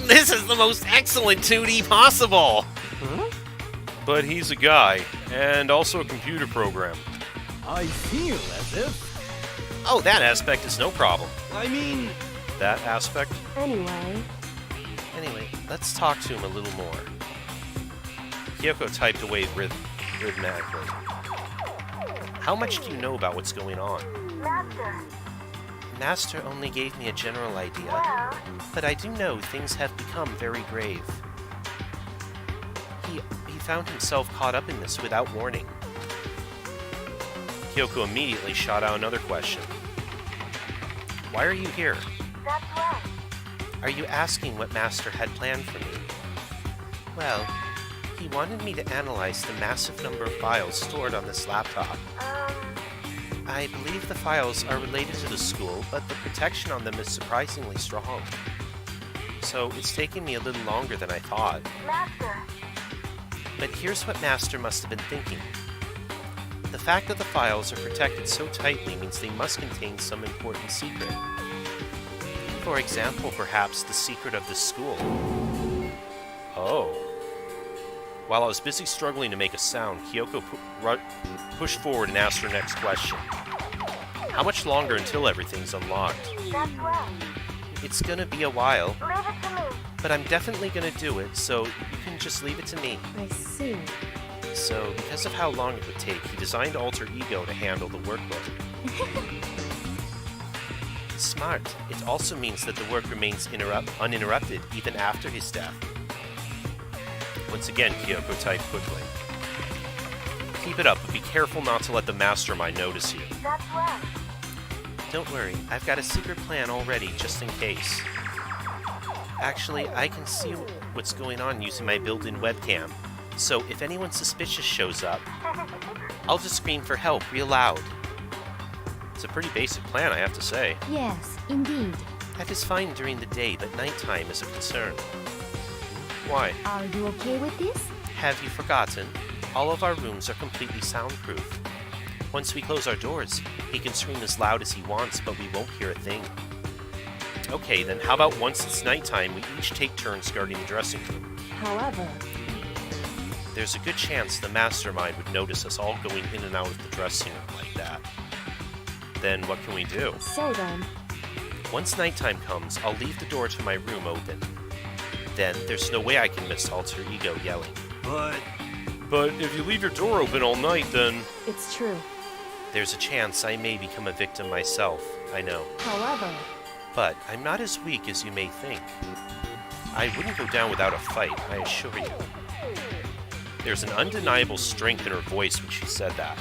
This is the most excellent 2D possible! Huh? But he's a guy, and also a computer program. I feel as if... Oh, that aspect is no problem. I mean... That aspect? Anyway, Let's talk to him a little more. Kyoko typed away rhythmically. How much do you know about what's going on? Master, Master only gave me a general idea, well, but I do know things have become very grave. He found himself caught up in this without warning. Kyoko immediately shot out another question. Why are you here? that's right. Are you asking what Master had planned for me? Well, he wanted me to analyze the massive number of files stored on this laptop. I believe the files are related to the school, but the protection on them is surprisingly strong. So it's taken me a little longer than I thought. Master, But here's what Master must have been thinking. The fact that the files are protected so tightly means they must contain some important secret. For example, perhaps the secret of this school. Oh. While I was busy struggling to make a sound, Kyoko pushed forward and asked her next question. How much longer until everything's unlocked? that's right. It's gonna be a while, Leave it to me. but I'm definitely gonna do it, so you can just leave it to me. I see. So, because of how long it would take, he designed Alter Ego to handle the workload. Smart. It also means that the work remains uninterrupted even after his death. Once again, Kyoko typed quickly. Keep it up, but be careful not to let the mastermind notice you. That's right. Don't worry, I've got a secret plan already, just in case. Actually, I can see what's going on using my built-in webcam, so if anyone suspicious shows up, I'll just scream for help real loud. It's a pretty basic plan, I have to say. Yes, indeed. That is fine during the day, but nighttime is a concern. Why? Are you okay with this? Have you forgotten? All of our rooms are completely soundproof. Once we close our doors, he can scream as loud as he wants, but we won't hear a thing. Okay, then how about once it's nighttime, we each take turns guarding the dressing room? However, There's a good chance the mastermind would notice us all going in and out of the dressing room like that. Then what can we do? so then, Once nighttime comes, I'll leave the door to my room open. Then there's no way I can miss Alter Ego yelling. But if you leave your door open all night, then... it's true. There's a chance I may become a victim myself, I know. However, But I'm not as weak as you may think. I wouldn't go down without a fight, I assure you. There's an undeniable strength in her voice when she said that.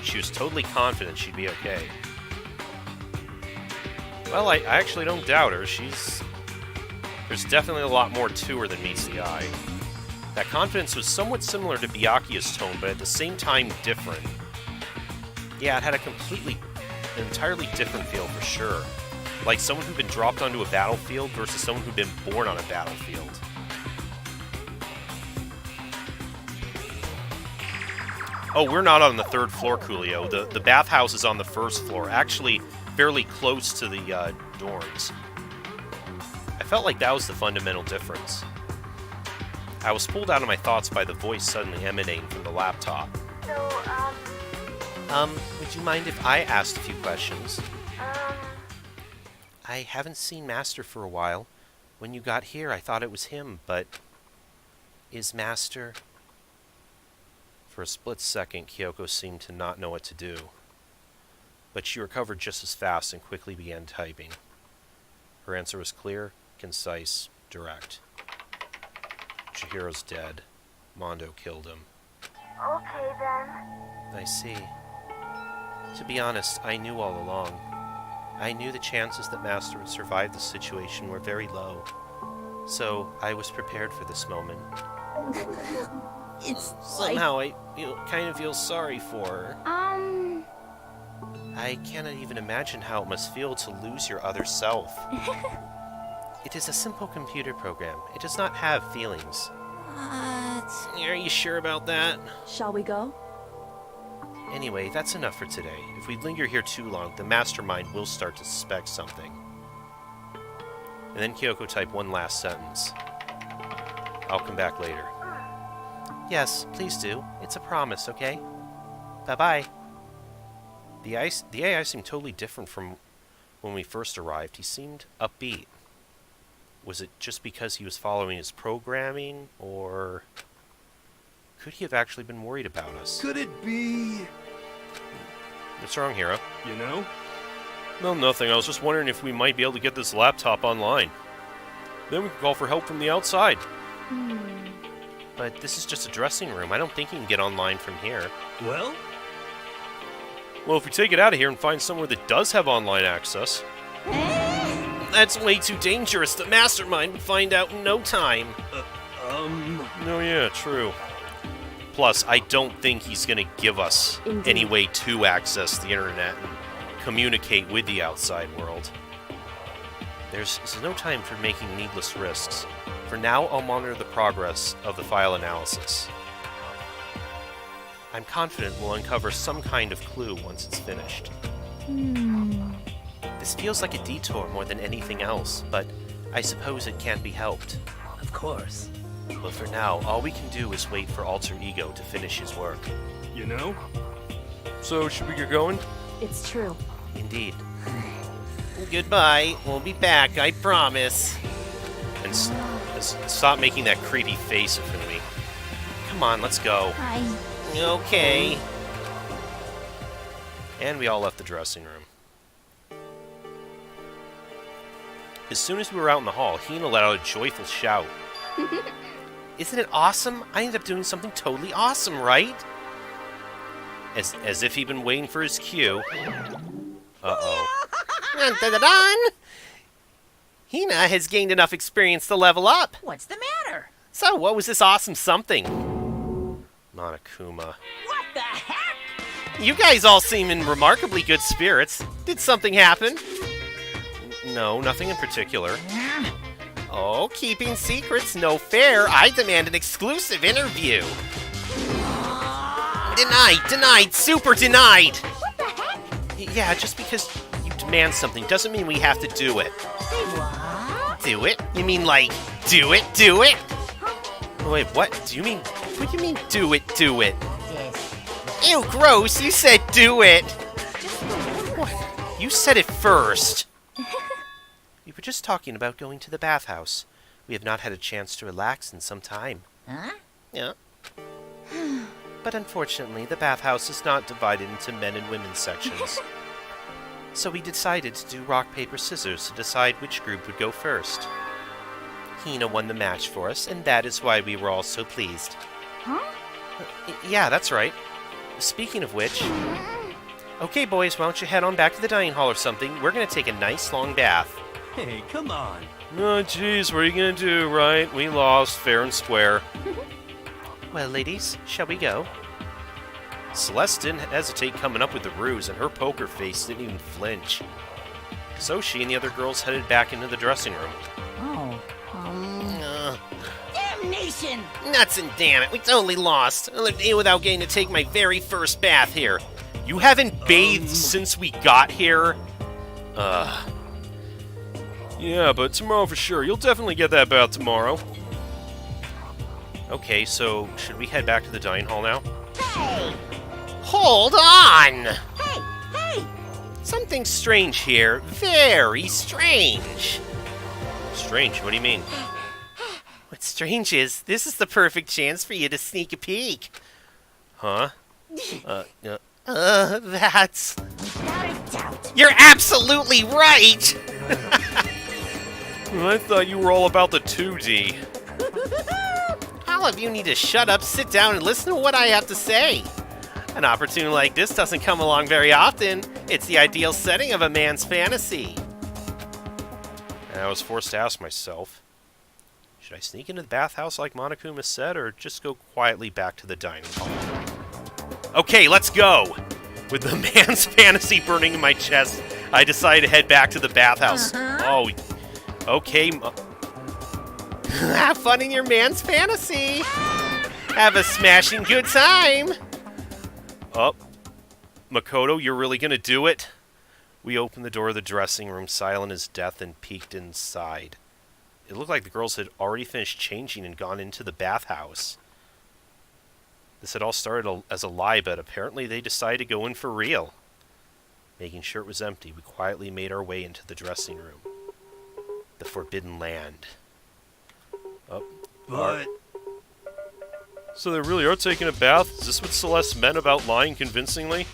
She was totally confident she'd be okay. Well, I actually don't doubt her. There's definitely a lot more to her than meets the eye. That confidence was somewhat similar to Byakuya's tone, but at the same time different. Yeah, it had an entirely different feel for sure. Like someone who'd been dropped onto a battlefield versus someone who'd been born on a battlefield. Oh, we're not on the third floor, Coolio. The bathhouse is on the first floor, actually fairly close to the dorms. I felt like that was the fundamental difference. I was pulled out of my thoughts by the voice suddenly emanating from the laptop. So, Would you mind if I asked a few questions? I haven't seen Master for a while. When you got here, I thought it was him, but... Is Master... For a split second, Kyoko seemed to not know what to do. But she recovered just as fast and quickly began typing. Her answer was clear, concise, direct. Chihiro's dead. Mondo killed him. okay then. I see. To be honest, I knew all along. I knew the chances that Master would survive this situation were very low. So, I was prepared for this moment. It's Somehow, I kind of feel sorry for her. I cannot even imagine how it must feel to lose your other self. It is a simple computer program. It does not have feelings. Are you sure about that? shall we go? Anyway, that's enough for today. If we linger here too long, the mastermind will start to suspect something. And then Kyoko typed one last sentence. I'll come back later. Yes, please do. It's a promise, okay? Bye-bye. The AI seemed totally different from when we first arrived. He seemed upbeat. Was it just because he was following his programming, or could he have actually been worried about us? Could it be, What's wrong, Hero? you know? No, nothing. I was just wondering if we might be able to get this laptop online. Then we can call for help from the outside. But this is just a dressing room. I don't think you can get online from here. Well, Well, if we take it out of here and find somewhere that does have online access... That's way too dangerous. The mastermind would find out in no time. Oh yeah, true. Plus, I don't think he's going to give us Indeed. any way to access the internet and communicate with the outside world. There's no time for making needless risks. For now, I'll monitor the progress of the file analysis. I'm confident we'll uncover some kind of clue once it's finished. This feels like a detour more than anything else, but I suppose it can't be helped. of course. But for now, all we can do is wait for Alter Ego to finish his work. You know? So, should we get going? It's true. Indeed. Goodbye. We'll be back, I promise. And stop making that creepy face in front of me. Come on, let's go. Okay. And we all left the dressing room. As soon as we were out in the hall, Hina let out a joyful shout. Isn't it awesome? I ended up doing something totally awesome, right? As if he'd been waiting for his cue. Uh-oh. Dun-dun-dun-dun! Hina has gained enough experience to level up. What's the matter? So, what was this awesome something? Monokuma. What the heck? You guys all seem in remarkably good spirits. Did something happen? No, nothing in particular. Oh, keeping secrets no fair. I demand an exclusive interview. Denied, super denied. What the heck? Yeah, just because you demand something doesn't mean we have to do it. Say what? Do it? You mean like, do it? Wait, what? What do you mean, Do it? This. Ew, gross, you said do it. You said it first! We were just talking about going to the bathhouse. We have not had a chance to relax in some time. Huh? Yeah. But unfortunately, the bathhouse is not divided into men and women's sections. So we decided to do rock, paper, scissors to decide which group would go first. Hina won the match for us, and that is why we were all so pleased. Huh? Yeah, that's right. Speaking of which... Okay, boys, why don't you head on back to the dining hall or something? We're gonna take a nice long bath. Hey, come on. Oh, jeez, what are you gonna do, right? We lost, fair and square. Well, ladies, shall we go? Celeste didn't hesitate coming up with the ruse, and her poker face didn't even flinch. So she and the other girls headed back into the dressing room. Oh. Damnation! Nuts and damn it, we totally lost. I lived here without getting to take my very first bath here. You haven't bathed since we got here? Yeah, but tomorrow for sure. You'll definitely get that bath tomorrow. Okay, so should we head back to the dining hall now? Hey! Hold on! Hey! Something strange here. Very strange. Strange, what do you mean? What's strange is, this is the perfect chance for you to sneak a peek. Huh? That's... Without a doubt. You're absolutely right! I thought you were all about the 2D. All of you need to shut up, sit down, and listen to what I have to say. An opportunity like this doesn't come along very often. It's the ideal setting of a man's fantasy. And I was forced to ask myself, should I sneak into the bathhouse like Monokuma said, or just go quietly back to the dining hall? Okay, let's go! With the man's fantasy burning in my chest, I decided to head back to the bathhouse. Oh, okay. Have fun in your man's fantasy. Have a smashing good time. Oh, Makoto, you're really gonna do it? We opened the door of the dressing room, silent as death, and peeked inside. It looked like the girls had already finished changing and gone into the bathhouse. This had all started as a lie, but apparently they decided to go in for real. Making sure it was empty, we quietly made our way into the dressing room. The Forbidden Land. Oh, But so they really are taking a bath? Is this what Celeste meant about lying convincingly?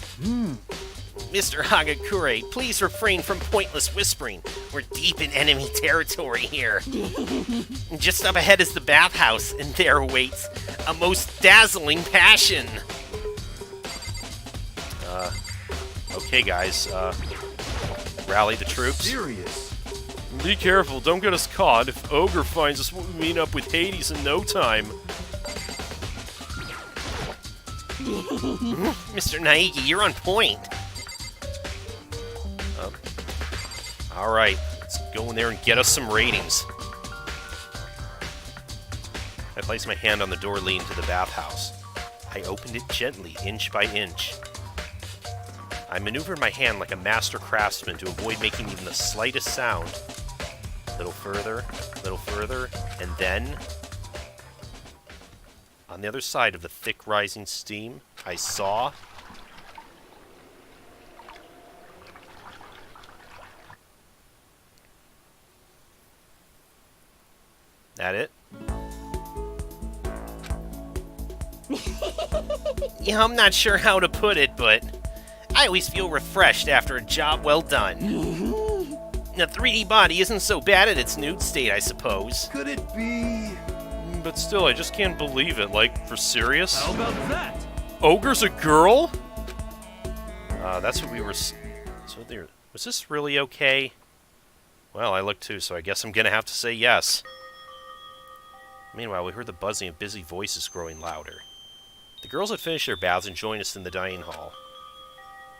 Mr. Hagakure, please refrain from pointless whispering. We're deep in enemy territory here. Just up ahead is the bathhouse, and there awaits a most dazzling passion. Okay, guys, rally the troops. serious. Be careful, don't get us caught. If Ogre finds us, we'll meet up with Hades in no time. Mr. Naegi, you're on point. Alright, let's go in there and get us some ratings. I placed my hand on the door leading to the bathhouse. I opened it gently, inch by inch. I maneuvered my hand like a master craftsman to avoid making even the slightest sound. Little further, and then... on the other side of the thick rising steam, I saw... That it? Yeah, I'm not sure how to put it, but I always feel refreshed after a job well done. The 3D body isn't so bad at its nude state, I suppose. Could it be? But still, I just can't believe it. Like, for serious? How about that? Ogre's a girl? That's what we were... So there... Was this really okay? Well, I looked too, so I guess I'm gonna have to say yes. Meanwhile, we heard the buzzing of busy voices growing louder. The girls had finished their baths and joined us in the dining hall.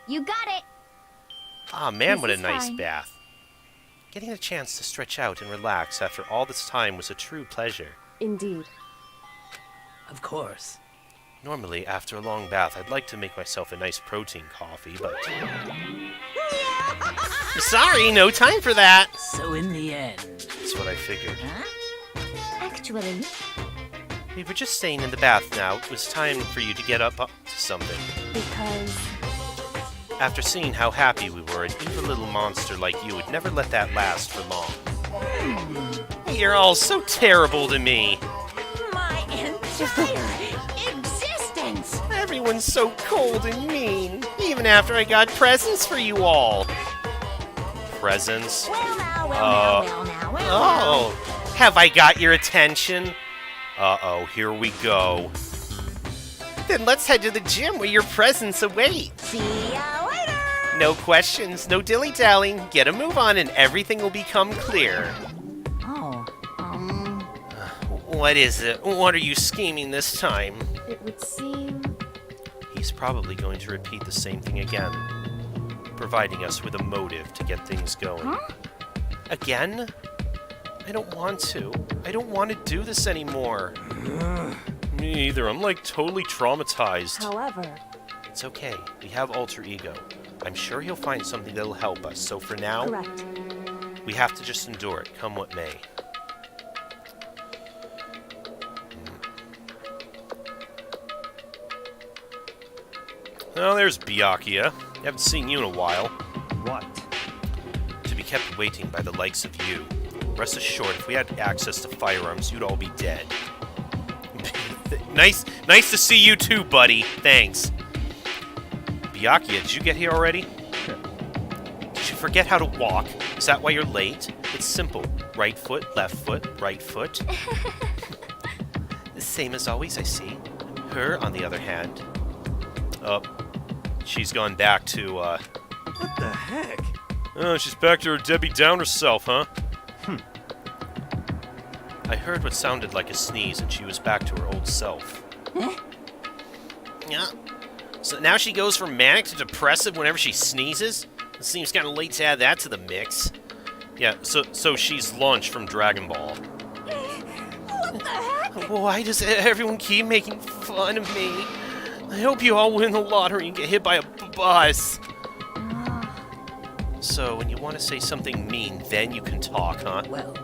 You got it. Ah, man, This what a is nice fine. bath. Getting a chance to stretch out and relax after all this time was a true pleasure. Indeed. Of course. Normally, after a long bath, I'd like to make myself a nice protein coffee, but... Sorry, no time for that! So in the end... That's what I figured. Actually, We were just staying in the bath now. It was time for you to get up to something. Because After seeing how happy we were, an evil little monster like you would never let that last for long. You're all so terrible to me. my entire existence. Everyone's so cold and mean, even after I got presents for you all. Presents? Well now, well now. Oh, have I got your attention? Uh-oh, here we go. Then let's head to the gym where your presents await. See ya later. No questions, no dilly-dallying. Get a move on and everything will become clear. Oh, What is it? What are you scheming this time? it would seem... He's probably going to repeat the same thing again, providing us with a motive to get things going. Again? I don't want to. I don't want to do this anymore. Me either. I'm like totally traumatized. However, It's okay. We have alter ego. I'm sure he'll find something that'll help us. So for now, correct. we have to just endure it, come what may. Well, there's Byakuya. Haven't seen you in a while. What? To be kept waiting by the likes of you. Rest assured, if we had access to firearms, you'd all be dead. Nice to see you too, buddy. Thanks. Byakuya, did you get here already? Did you forget how to walk? Is that why you're late? It's simple. Right foot, right foot. The same as always, I see. Her, on the other hand... Oh, she's gone back to, What the heck? Oh, she's back to her Debbie Downer self, huh? I heard what sounded like a sneeze, and she was back to her old self. Yeah. So now she goes from manic to depressive whenever she sneezes? It seems kind of late to add that to the mix. Yeah, so she's Lunch from Dragon Ball. what the heck? Why does everyone keep making fun of me? I hope you all win the lottery and get hit by a bus. So, when you want to say something mean, then you can talk, huh? Well,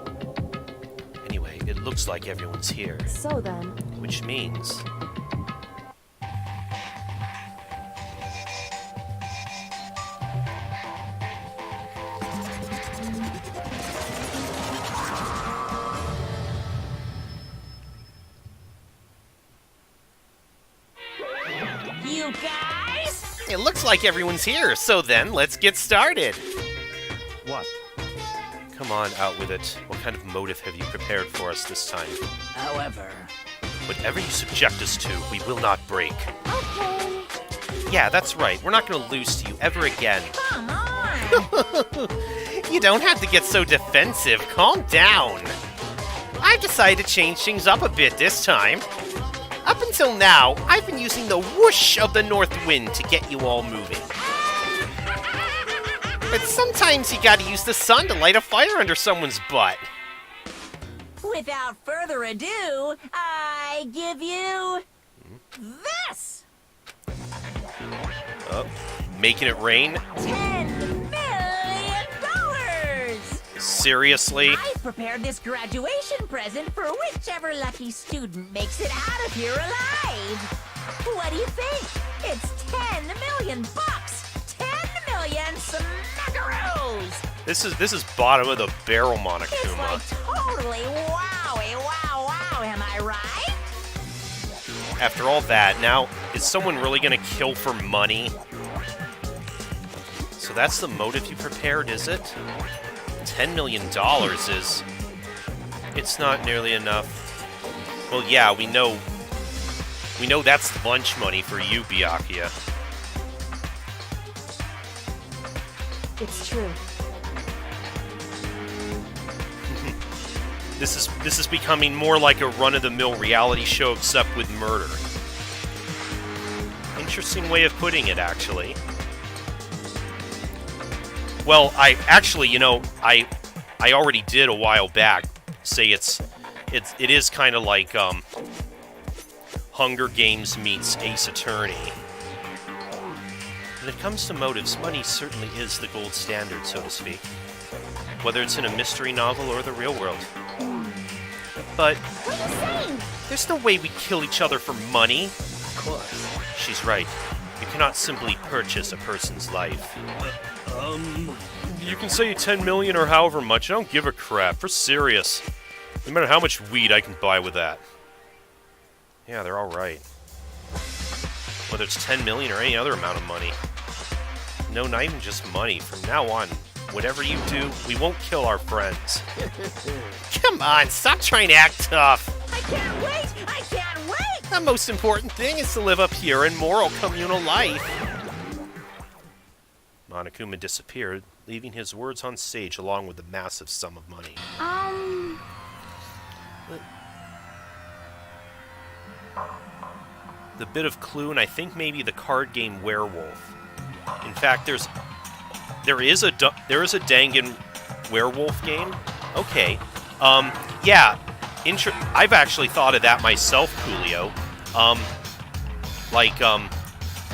Anyway, it looks like everyone's here, So then, which means... you guys? It looks like everyone's here, so then, let's get started! What? Come on, out with it. What kind of motive have you prepared for us this time? However... Whatever you subject us to, we will not break. Okay. Yeah, that's right. We're not going to lose to you ever again. Come on. You don't have to get so defensive. Calm down. I've decided to change things up a bit this time. Up until now, I've been using the whoosh of the north wind to get you all moving. But sometimes you gotta use the sun to light a fire under someone's butt. Without further ado, I give you this. Oh, making it rain? $10 million. Seriously? I've prepared this graduation present for whichever lucky student makes it out of here alive. What do you think? It's $10 million. 10 million smackaroos. This is bottom of the barrel, It's Monokuma. like totally wowie, wow, am I right? After all that, now, is someone really gonna kill for money? So that's the motive you prepared, is it? $10 million is... It's not nearly enough. Well, yeah, we know that's lunch money for you, Byakuya. it's true. This is becoming more like a run-of-the-mill reality show, except with murder. Interesting way of putting it, actually. Well, I I already did a while back say it is kind of like Hunger Games meets Ace Attorney. When it comes to motives, money certainly is the gold standard, so to speak. Whether it's in a mystery novel or the real world. But What are you saying? there's no way we kill each other for money. Of course. She's right. You cannot simply purchase a person's life. You can say 10 million or however much. I don't give a crap. For serious. No matter how much weed I can buy with that. Yeah, they're all right. Whether it's 10 million or any other amount of money. No, not even just money. From now on, whatever you do, we won't kill our friends. Come on, stop trying to act tough. I can't wait! I can't wait! The most important thing is to live up here in moral communal life. Monokuma disappeared, leaving his words on stage along with a massive sum of money. The bit of clue, and I think maybe the card game Werewolf. In fact, there is a Dangan Werewolf game. Okay. Yeah. I've actually thought of that myself, Coolio.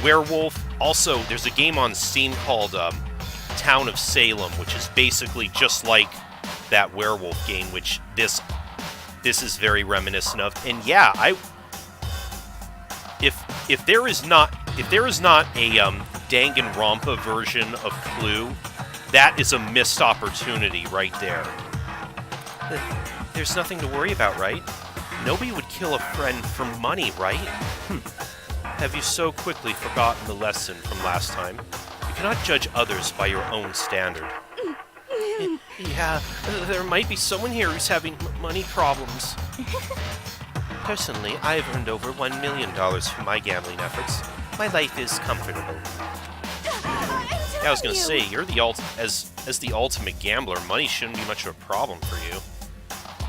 Werewolf. Also, there's a game on Steam called Town of Salem, which is basically just like that Werewolf game, which this is very reminiscent of. And yeah, if there is not a Danganronpa version of Clue, that is a missed opportunity right there. There's nothing to worry about, right? Nobody would kill a friend for money, right? Have you so quickly forgotten the lesson from last time? You cannot judge others by your own standard. Yeah, there might be someone here who's having money problems. Personally, I've earned over $1 million from my gambling efforts. My life is comfortable. Yeah, I was gonna say, you're as the ultimate gambler, money shouldn't be much of a problem for you.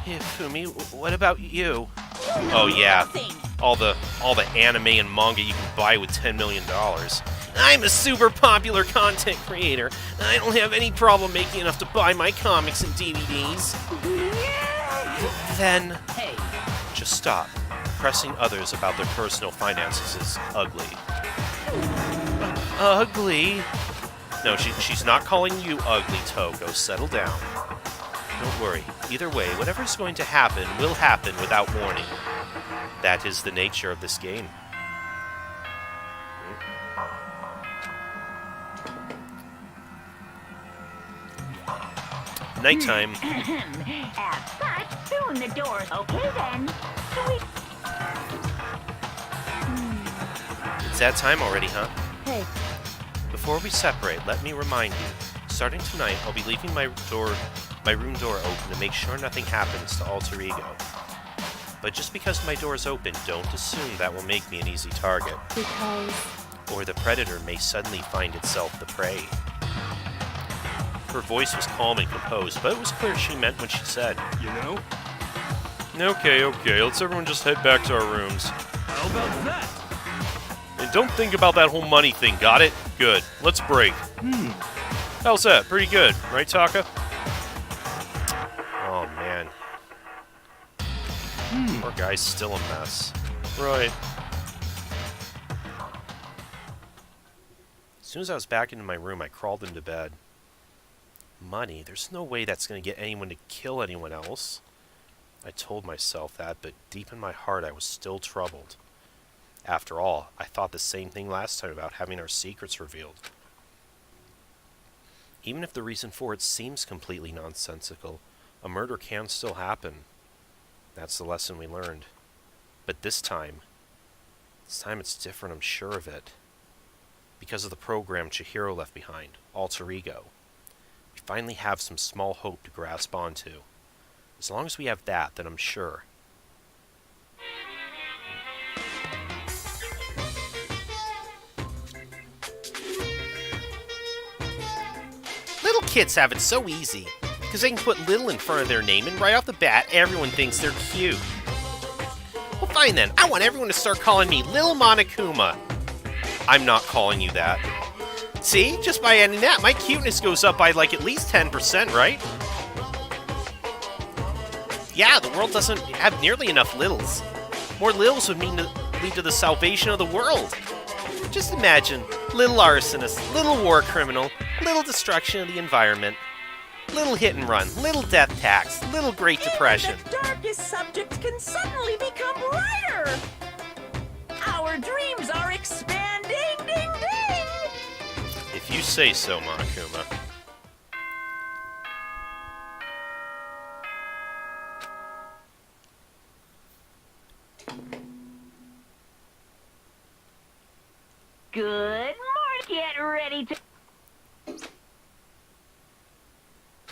Yeah, Fumi, what about you? Oh yeah, all the anime and manga you can buy with $10 million. I'm a super popular content creator. I don't have any problem making enough to buy my comics and DVDs. Then, Hey, just stop. Pressing others about their personal finances is ugly. Ugly? No, she's not calling you ugly, Togo. Settle down. Don't worry. Either way, whatever's going to happen will happen without warning. That is the nature of this game. Nighttime. but soon the doors. Okay then. It's that time already, huh? Hey, Before we separate, let me remind you. Starting tonight, I'll be leaving my room door open to make sure nothing happens to Alter Ego. But just because my door is open, don't assume that will make me an easy target. because Or the predator may suddenly find itself the prey. Her voice was calm and composed, but it was clear she meant what she said. You know? Okay, let's everyone just head back to our rooms. How about that? And don't think about that whole money thing, got it? Good. Let's break. How's that? Pretty good, right, Taka? Oh, man. Poor guy's still a mess. Right. As soon as I was back into my room, I crawled into bed. Money? There's no way that's going to get anyone to kill anyone else. I told myself that, but deep in my heart I was still troubled. After all, I thought the same thing last time about having our secrets revealed. Even if the reason for it seems completely nonsensical, a murder can still happen. That's the lesson we learned. But this time it's different, I'm sure of it. Because of the program Chihiro left behind, Alter Ego. We finally have some small hope to grasp onto. As long as we have that, then I'm sure. Little kids have it so easy, because they can put little in front of their name, and right off the bat, everyone thinks they're cute. Well, fine then. I want everyone to start calling me Lil Monokuma. I'm not calling you that. See? Just by adding that, my cuteness goes up by like at least 10%, right? Yeah, the world doesn't have nearly enough littles. More littles would lead to the salvation of the world. Just imagine, little arsonist, little war criminal, little destruction of the environment, little hit and run, little death tax, little Great Depression. Even the darkest subjects can suddenly become brighter. Our dreams are expanding, ding ding. If you say so, Monokuma. Good morning. Get ready to.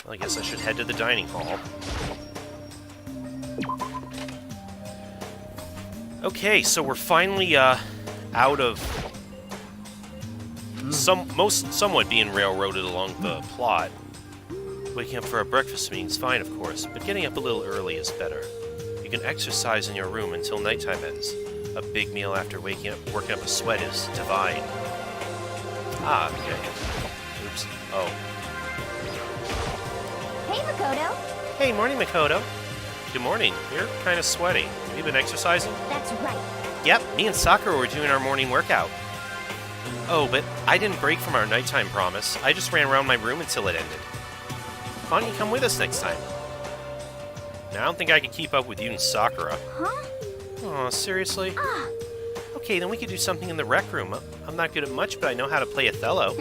Well, I guess I should head to the dining hall. Okay, so we're finally out of somewhat being railroaded along the plot. Waking up for a breakfast meeting's fine, of course, but getting up a little early is better. You can exercise in your room until nighttime ends. A big meal after working up a sweat is divine. Ah, okay. Oops. Oh. Hey, Makoto. Hey, morning, Makoto. Good morning. You're kind of sweaty. Have you been exercising? That's right. Yep, me and Sakura were doing our morning workout. Oh, but I didn't break from our nighttime promise. I just ran around my room until it ended. Why don't you come with us next time? Now, I don't think I could keep up with you and Sakura. Huh? Aw, seriously? Ah. Okay, then we could do something in the rec room. I'm not good at much, but I know how to play Othello.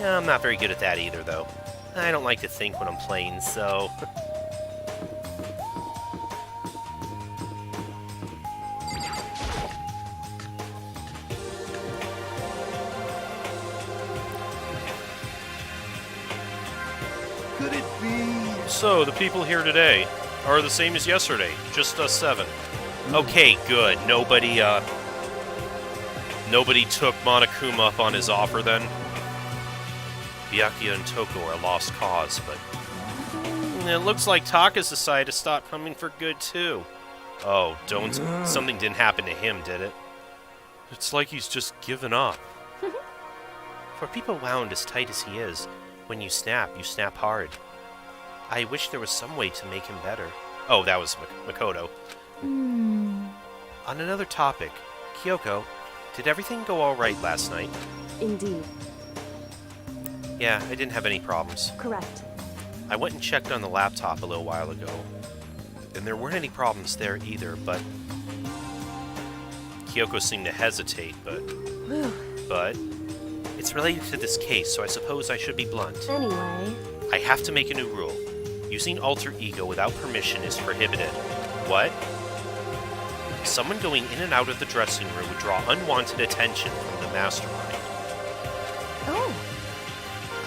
No, I'm not very good at that either, though. I don't like to think when I'm playing, so... Could it be? So, the people here today are the same as yesterday, just us 7. Okay, good. Nobody took Monokuma up on his offer then? Byakuya and Toko are a lost cause, but... It looks like Taka's decided to stop coming for good, too. Oh, something didn't happen to him, did it? It's like he's just given up. For people wound as tight as he is, when you snap hard. I wish there was some way to make him better. Oh, that was Makoto. On another topic, Kyoko, did everything go all right last night? Indeed. Yeah, I didn't have any problems. Correct. I went and checked on the laptop a little while ago, and there weren't any problems there either, but... Kyoko seemed to hesitate, but... But... It's related to this case, so I suppose I should be blunt. Anyway. I have to make a new rule. Using alter ego without permission is prohibited. What? Someone going in and out of the dressing room would draw unwanted attention from the mastermind. Oh.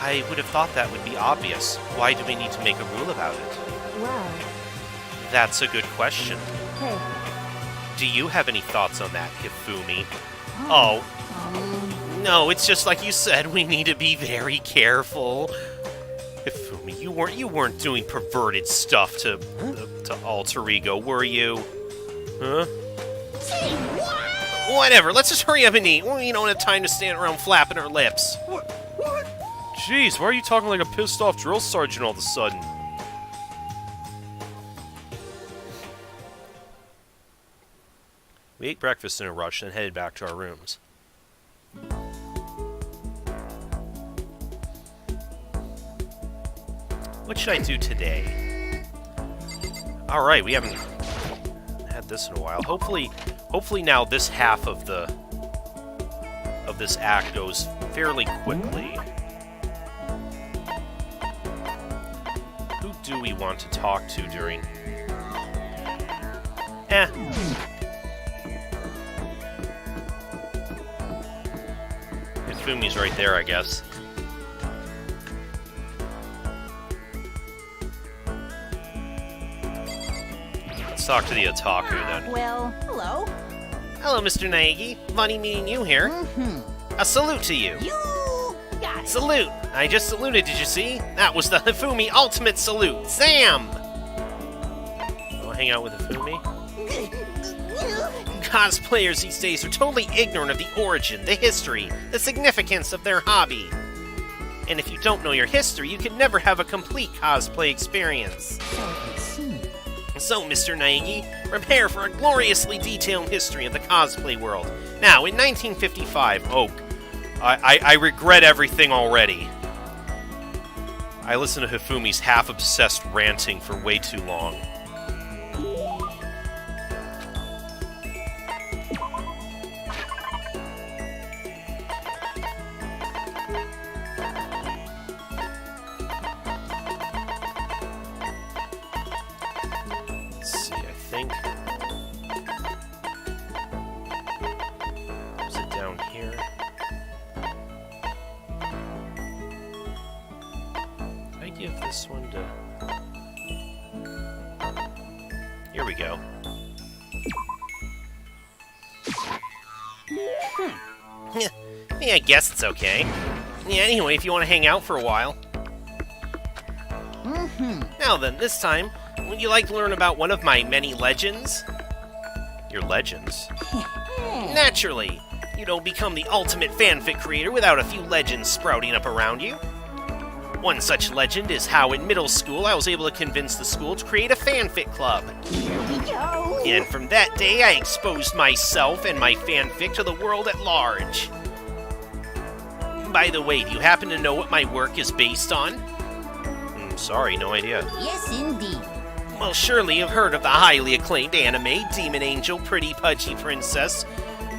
I would have thought that would be obvious. Why do we need to make a rule about it? Well. That's a good question. Hey. Do you have any thoughts on that, Hifumi? Oh. No, it's just like you said, we need to be very careful. Hifumi, you weren't doing perverted stuff to alter ego, were you? Huh? Whatever, let's just hurry up and eat. We don't have time to stand around flapping our lips. What? Jeez, why are you talking like a pissed off drill sergeant all of a sudden? We ate breakfast in a rush and headed back to our rooms. What should I do today? Alright, we haven't had this in a while. Hopefully now this half of this act goes fairly quickly. Who do we want to talk to during... Hifumi's right there, I guess. Let's talk to the otaku, then. Well, hello. Hello, Mr. Naegi. Funny meeting you here. A salute to you. You got it. Salute! I just saluted, did you see? That was the Hifumi ultimate salute! Sam! I'll hang out with Hifumi. Cosplayers these days are totally ignorant of the origin, the history, the significance of their hobby. And if you don't know your history, you can never have a complete cosplay experience. So, Mr. Naegi, prepare for a gloriously detailed history of the cosplay world. Now, in 1955, I regret everything already. I listened to Hifumi's half-obsessed ranting for way too long. Let's see, I think... Is it down here? I give this one to... Here we go. Yeah, I guess it's okay. Yeah, anyway, if you want to hang out for a while. Now then, this time, would you like to learn about one of my many legends? Your legends? Naturally! You don't become the ultimate fanfic creator without a few legends sprouting up around you. One such legend is how in middle school I was able to convince the school to create a fanfic club. Here we go. And from that day I exposed myself and my fanfic to the world at large. By the way, do you happen to know what my work is based on? Sorry, no idea. Yes, indeed. Well, surely you've heard of the highly acclaimed anime Demon Angel Pretty Pudgy Princess.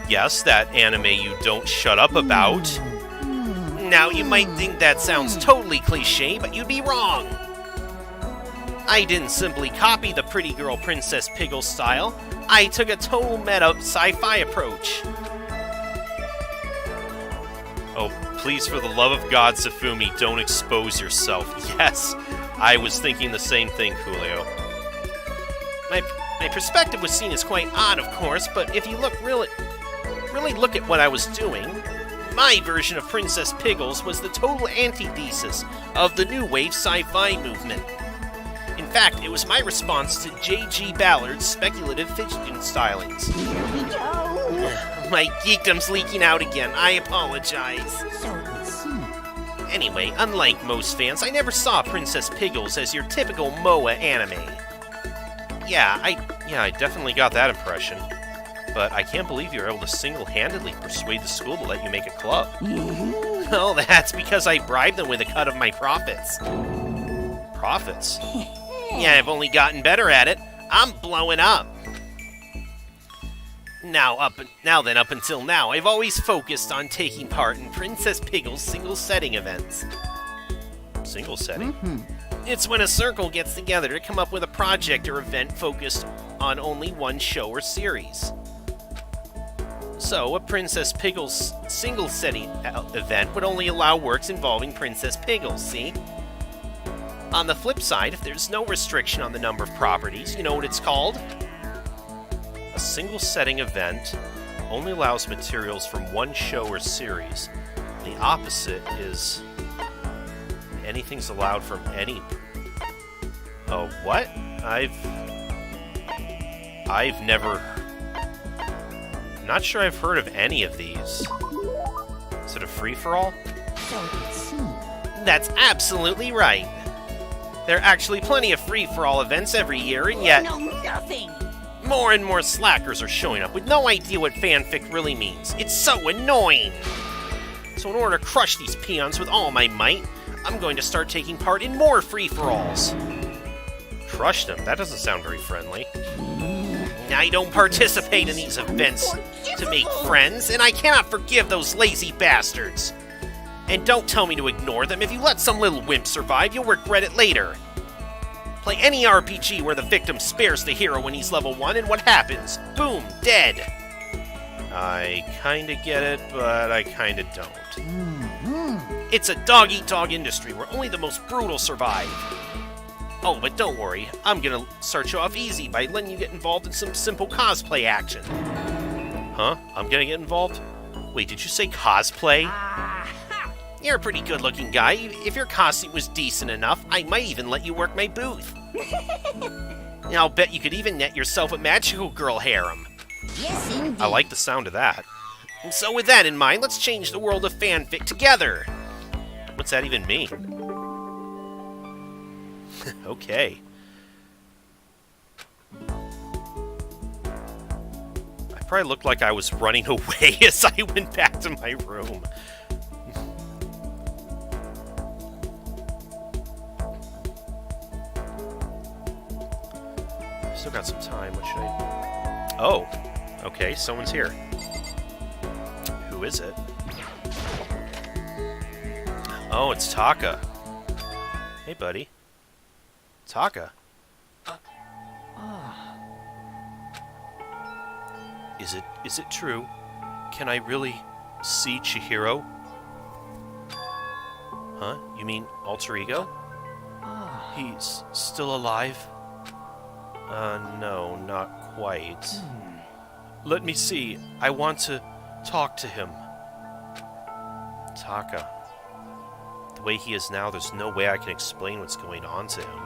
Yes, that anime you don't shut up about. Now, you might think that sounds totally cliche, but you'd be wrong. I didn't simply copy the pretty girl Princess Piggle style. I took a total meta sci-fi approach. Oh, please, for the love of God, Safumi, don't expose yourself. Yes, I was thinking the same thing, Coolio. My perspective was seen as quite odd, of course, but if you really look at what I was doing, my version of Princess Piggles was the total antithesis of the new wave sci-fi movement. In fact, it was my response to J.G. Ballard's speculative fidgeting stylings. Here we go. My geekdom's leaking out again. I apologize. So let's see. Anyway, unlike most fans, I never saw Princess Piggles as your typical MOA anime. Yeah, I definitely got that impression. But I can't believe you were able to single-handedly persuade the school to let you make a club. Well, that's because I bribed them with a cut of my profits. Profits? Yeah, I've only gotten better at it. I'm blowing up. Up until now, I've always focused on taking part in Princess Piggle's single-setting events. Single setting? It's when a circle gets together to come up with a project or event focused on only one show or series. So, a Princess Piggles single-setting event would only allow works involving Princess Piggles, see? On the flip side, if there's no restriction on the number of properties, you know what it's called? A single-setting event only allows materials from one show or series. The opposite is... anything's allowed from any... Oh, what? I've never... Not sure I've heard of any of these. Is it a free-for-all? So let's see. That's absolutely right. There are actually plenty of free-for-all events every year, and yet... No, nothing. More and more slackers are showing up with no idea what fanfic really means. It's so annoying! So in order to crush these peons with all my might, I'm going to start taking part in more free-for-alls. Crush them? That doesn't sound very friendly. I don't participate in these events to make friends, and I cannot forgive those lazy bastards. And don't tell me to ignore them. If you let some little wimp survive, you'll regret it later. Play any RPG where the victim spares the hero when he's level 1, and what happens? Boom, dead. I kinda get it, but I kinda don't. It's a dog-eat-dog industry where only the most brutal survive. Oh, but don't worry, I'm gonna start you off easy by letting you get involved in some simple cosplay action. Huh? I'm gonna get involved? Wait, did you say cosplay? You're a pretty good-looking guy. If your costume was decent enough, I might even let you work my booth. I'll bet you could even net yourself a magical girl harem. Yes, indeed. I like the sound of that. And so with that in mind, let's change the world of fanfic together. What's that even mean? Okay. probably looked like I was running away as I went back to my room. Still got some time. What should I... Oh! Okay, someone's here. Who is it? Oh, it's Taka. Hey, buddy. Taka. Is it true? Can I really see Chihiro? Huh? You mean alter ego? He's still alive? No, not quite. Let me see. I want to talk to him. Taka. The way he is now, there's no way I can explain what's going on to him.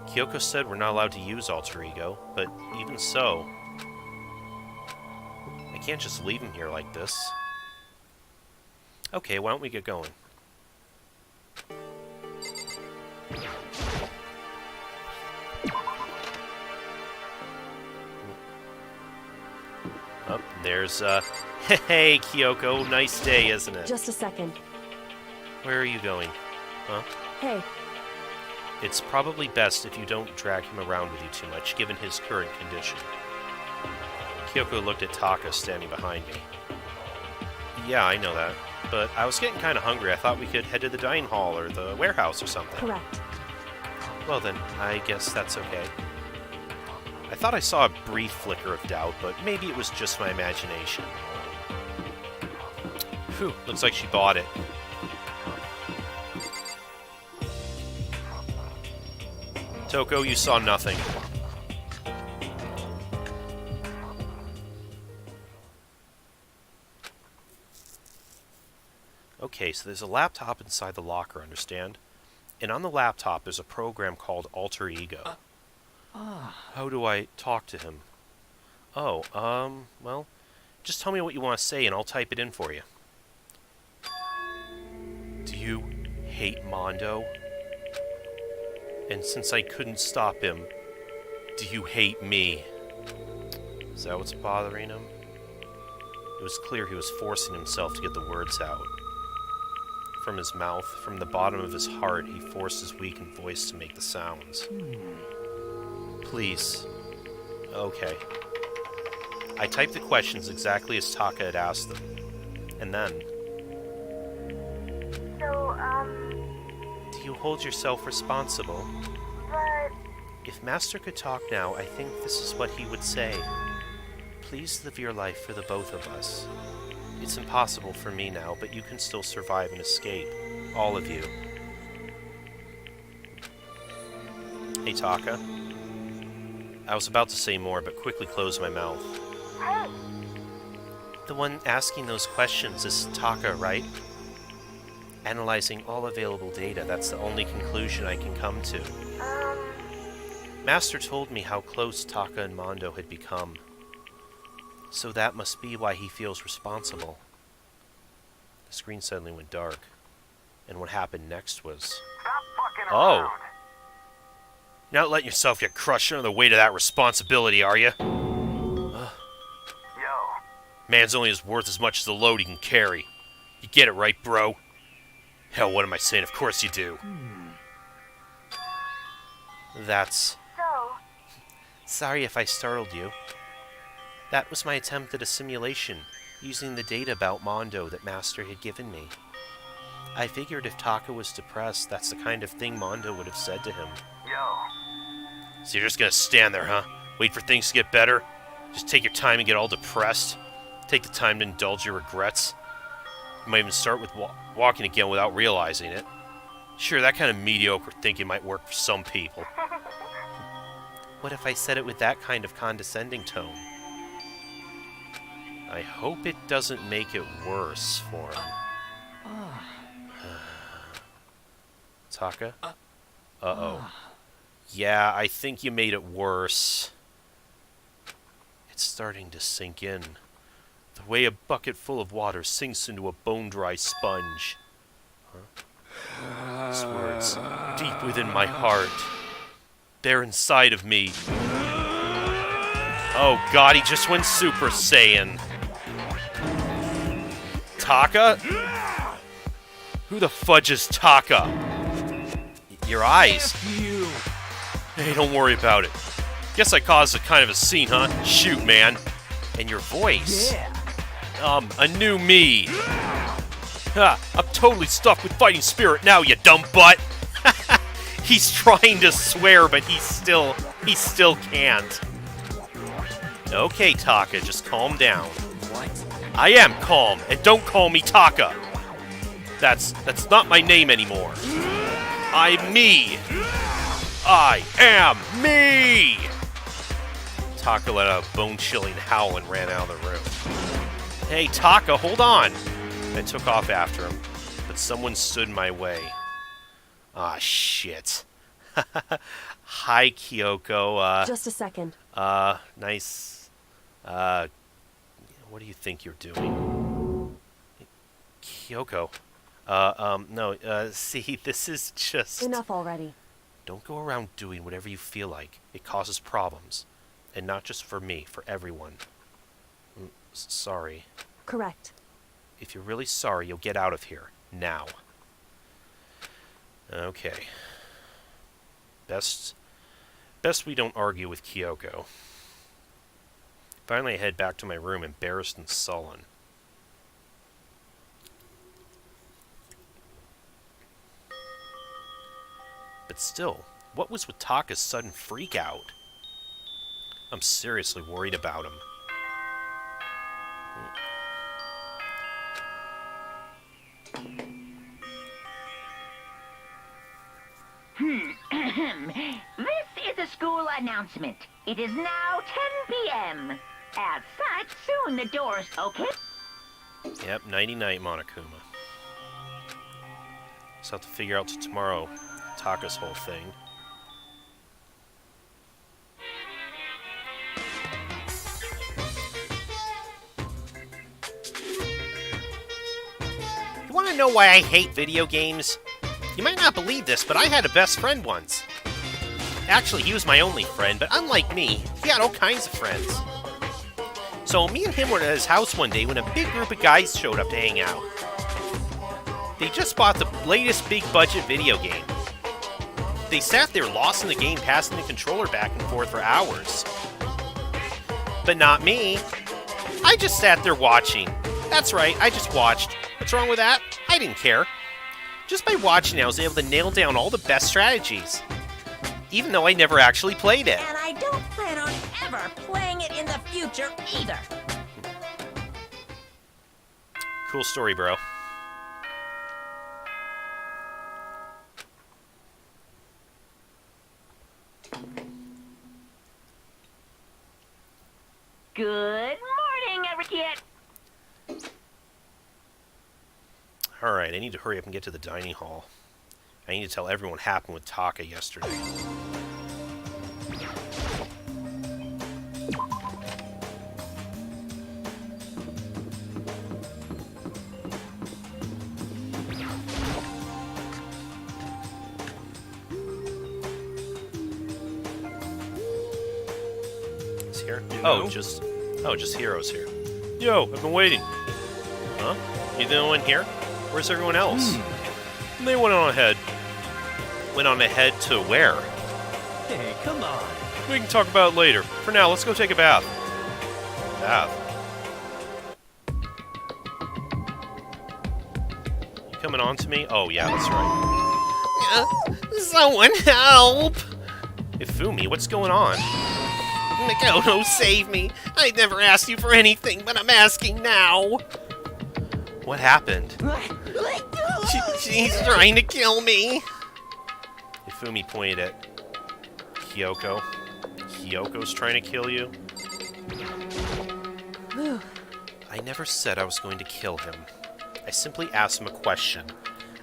Kyoko said we're not allowed to use alter ego, but even so, I can't just leave him here like this. Okay, why don't we get going? Oh, there's, hey, Kyoko, nice day, isn't it? Just a second. Where are you going? Huh? Hey, It's probably best if you don't drag him around with you too much, given his current condition. Kyoko looked at Taka standing behind me. Yeah, I know that. But I was getting kind of hungry. I thought we could head to the dining hall or the warehouse or something. correct. Well then, I guess that's okay. I thought I saw a brief flicker of doubt, but maybe it was just my imagination. Phew, looks like she bought it. Toko, you saw nothing. Okay, so there's a laptop inside the locker, understand? And on the laptop there's a program called Alter Ego. How do I talk to him? Oh, well, just tell me what you want to say and I'll type it in for you. Do you hate Mondo? And since I couldn't stop him, do you hate me? Is that what's bothering him? It was clear he was forcing himself to get the words out. From his mouth, from the bottom of his heart, he forced his weakened voice to make the sounds. Please. Okay. I typed the questions exactly as Taka had asked them. And then... So, Do you hold yourself responsible? but If Master could talk now, I think this is what he would say. Please live your life for the both of us. It's impossible for me now, but you can still survive and escape. All of you. Hey, Taka. I was about to say more, but quickly closed my mouth. hey, The one asking those questions is Taka, right? Analyzing all available data, that's the only conclusion I can come to. Master told me how close Taka and Mondo had become. So that must be why he feels responsible. The screen suddenly went dark. And what happened next was... Stop fucking Oh! around. You're not letting yourself get crushed under the weight of that responsibility, are you? Yo, Man's only as worth as much as the load he can carry. You get it right, bro? Hell, what am I saying? Of course you do. That's... so, Sorry if I startled you. That was my attempt at a simulation, using the data about Mondo that Master had given me. I figured if Taka was depressed, that's the kind of thing Mondo would have said to him. yo. So you're just gonna stand there, huh? Wait for things to get better? Just take your time and get all depressed? Take the time to indulge your regrets? You might even start with walking again without realizing it. Sure, that kind of mediocre thinking might work for some people. What if I said it with that kind of condescending tone? I hope it doesn't make it worse for him. Taka? Uh-oh. Yeah, I think you made it worse. It's starting to sink in. The way a bucket full of water sinks into a bone-dry sponge. Huh? These words, deep within my heart. They're inside of me. Oh god, he just went Super Saiyan. Taka? Who the fudge is Taka? Your eyes. You. Hey, don't worry about it. Guess I caused a kind of a scene, huh? Shoot, man. And your voice. Yeah. A new me. Ha, I'm totally stuck with fighting spirit now, you dumb butt. He's trying to swear, but he still can't. Okay, Taka, just calm down. What? I am calm, and don't call me Taka. That's not my name anymore. I'm me. I am me. Taka let out a bone-chilling howl and ran out of the room. Hey, Taka, hold on. I took off after him, but someone stood in my way. Ah, shit. Hi, Kyoko. Just a second. Nice. What do you think you're doing? Kyoko. No, see, this is just... Enough already. Don't go around doing whatever you feel like. It causes problems. And not just for me, for everyone. Sorry. Correct. If you're really sorry, you'll get out of here. Now. Okay. Best we don't argue with Kyoko. Finally, I head back to my room, embarrassed and sullen. But still, what was with Taka's sudden freak out? I'm seriously worried about him. This is a school announcement. It is now 10 p.m. As such, soon the doors open. Yep, nighty-night, Monokuma. Just have to figure out tomorrow Taka's whole thing. You want to know why I hate video games? You might not believe this, but I had a best friend once. Actually, he was my only friend, but unlike me, he had all kinds of friends. So me and him were at his house one day when a big group of guys showed up to hang out. They just bought the latest big-budget video game. They sat there lost in the game, passing the controller back and forth for hours. But not me. I just sat there watching. That's right, I just watched. What's wrong with that? I didn't care. Just by watching, I was able to nail down all the best strategies. Even though I never actually played it. And I don't plan on ever playing it in the future either. Cool story, bro. Good morning, every kid. Alright, I need to hurry up and get to the dining hall. I need to tell everyone what happened with Taka yesterday. Is he here? Oh, just Hero's here. Yo, I've been waiting. Huh? You the only one here? Where's everyone else? They went on ahead. Went on ahead to where? Hey, come on. We can talk about it later. For now, let's go take a bath. Bath? You coming on to me? Oh, yeah, that's right. Someone help! Ifumi, what's going on? Makoto, save me! I never asked you for anything, but I'm asking now! What happened? She's trying to kill me! Ifumi pointed at Kyoko. Kyoko's trying to kill you? I never said I was going to kill him. I simply asked him a question.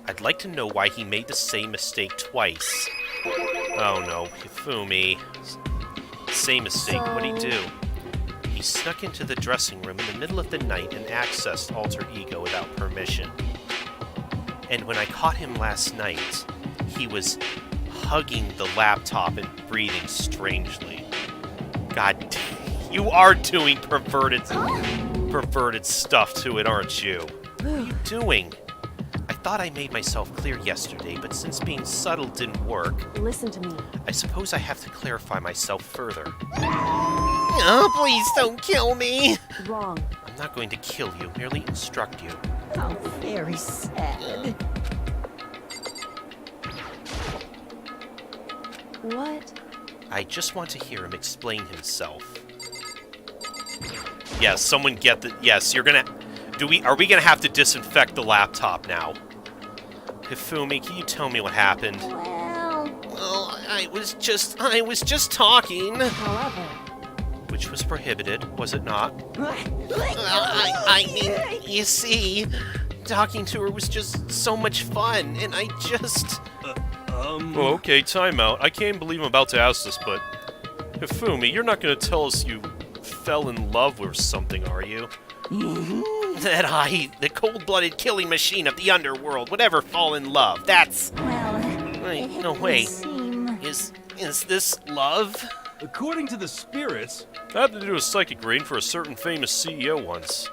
I'd like to know why he made the same mistake twice. Oh no, Ifumi. Same mistake, what'd he do? He snuck into the dressing room in the middle of the night and accessed Alter Ego without permission. And when I caught him last night, he was hugging the laptop and breathing strangely. God damn. You are doing perverted stuff to it, aren't you? What are you doing? I thought I made myself clear yesterday, but since being subtle didn't work, Listen to me. I suppose I have to clarify myself further. Oh, please don't kill me. Wrong. I'm not going to kill you, merely instruct you. How very sad. What? I just want to hear him explain himself. Yes, someone get the... Yes, you're gonna... Are we gonna have to disinfect the laptop now? Hifumi, can you tell me what happened? Well, I was just talking. However, Which was prohibited, was it not? Well, I mean, you see, talking to her was just so much fun, and I just... Oh, okay, timeout. I can't believe I'm about to ask this, but... Hifumi, you're not gonna tell us you fell in love with something, are you? That the cold-blooded killing machine of the underworld would ever fall in love. That's... Well, Wait, it no, would wait. seem... Is this love? According to the spirits, I had to do a psychic reading for a certain famous CEO once.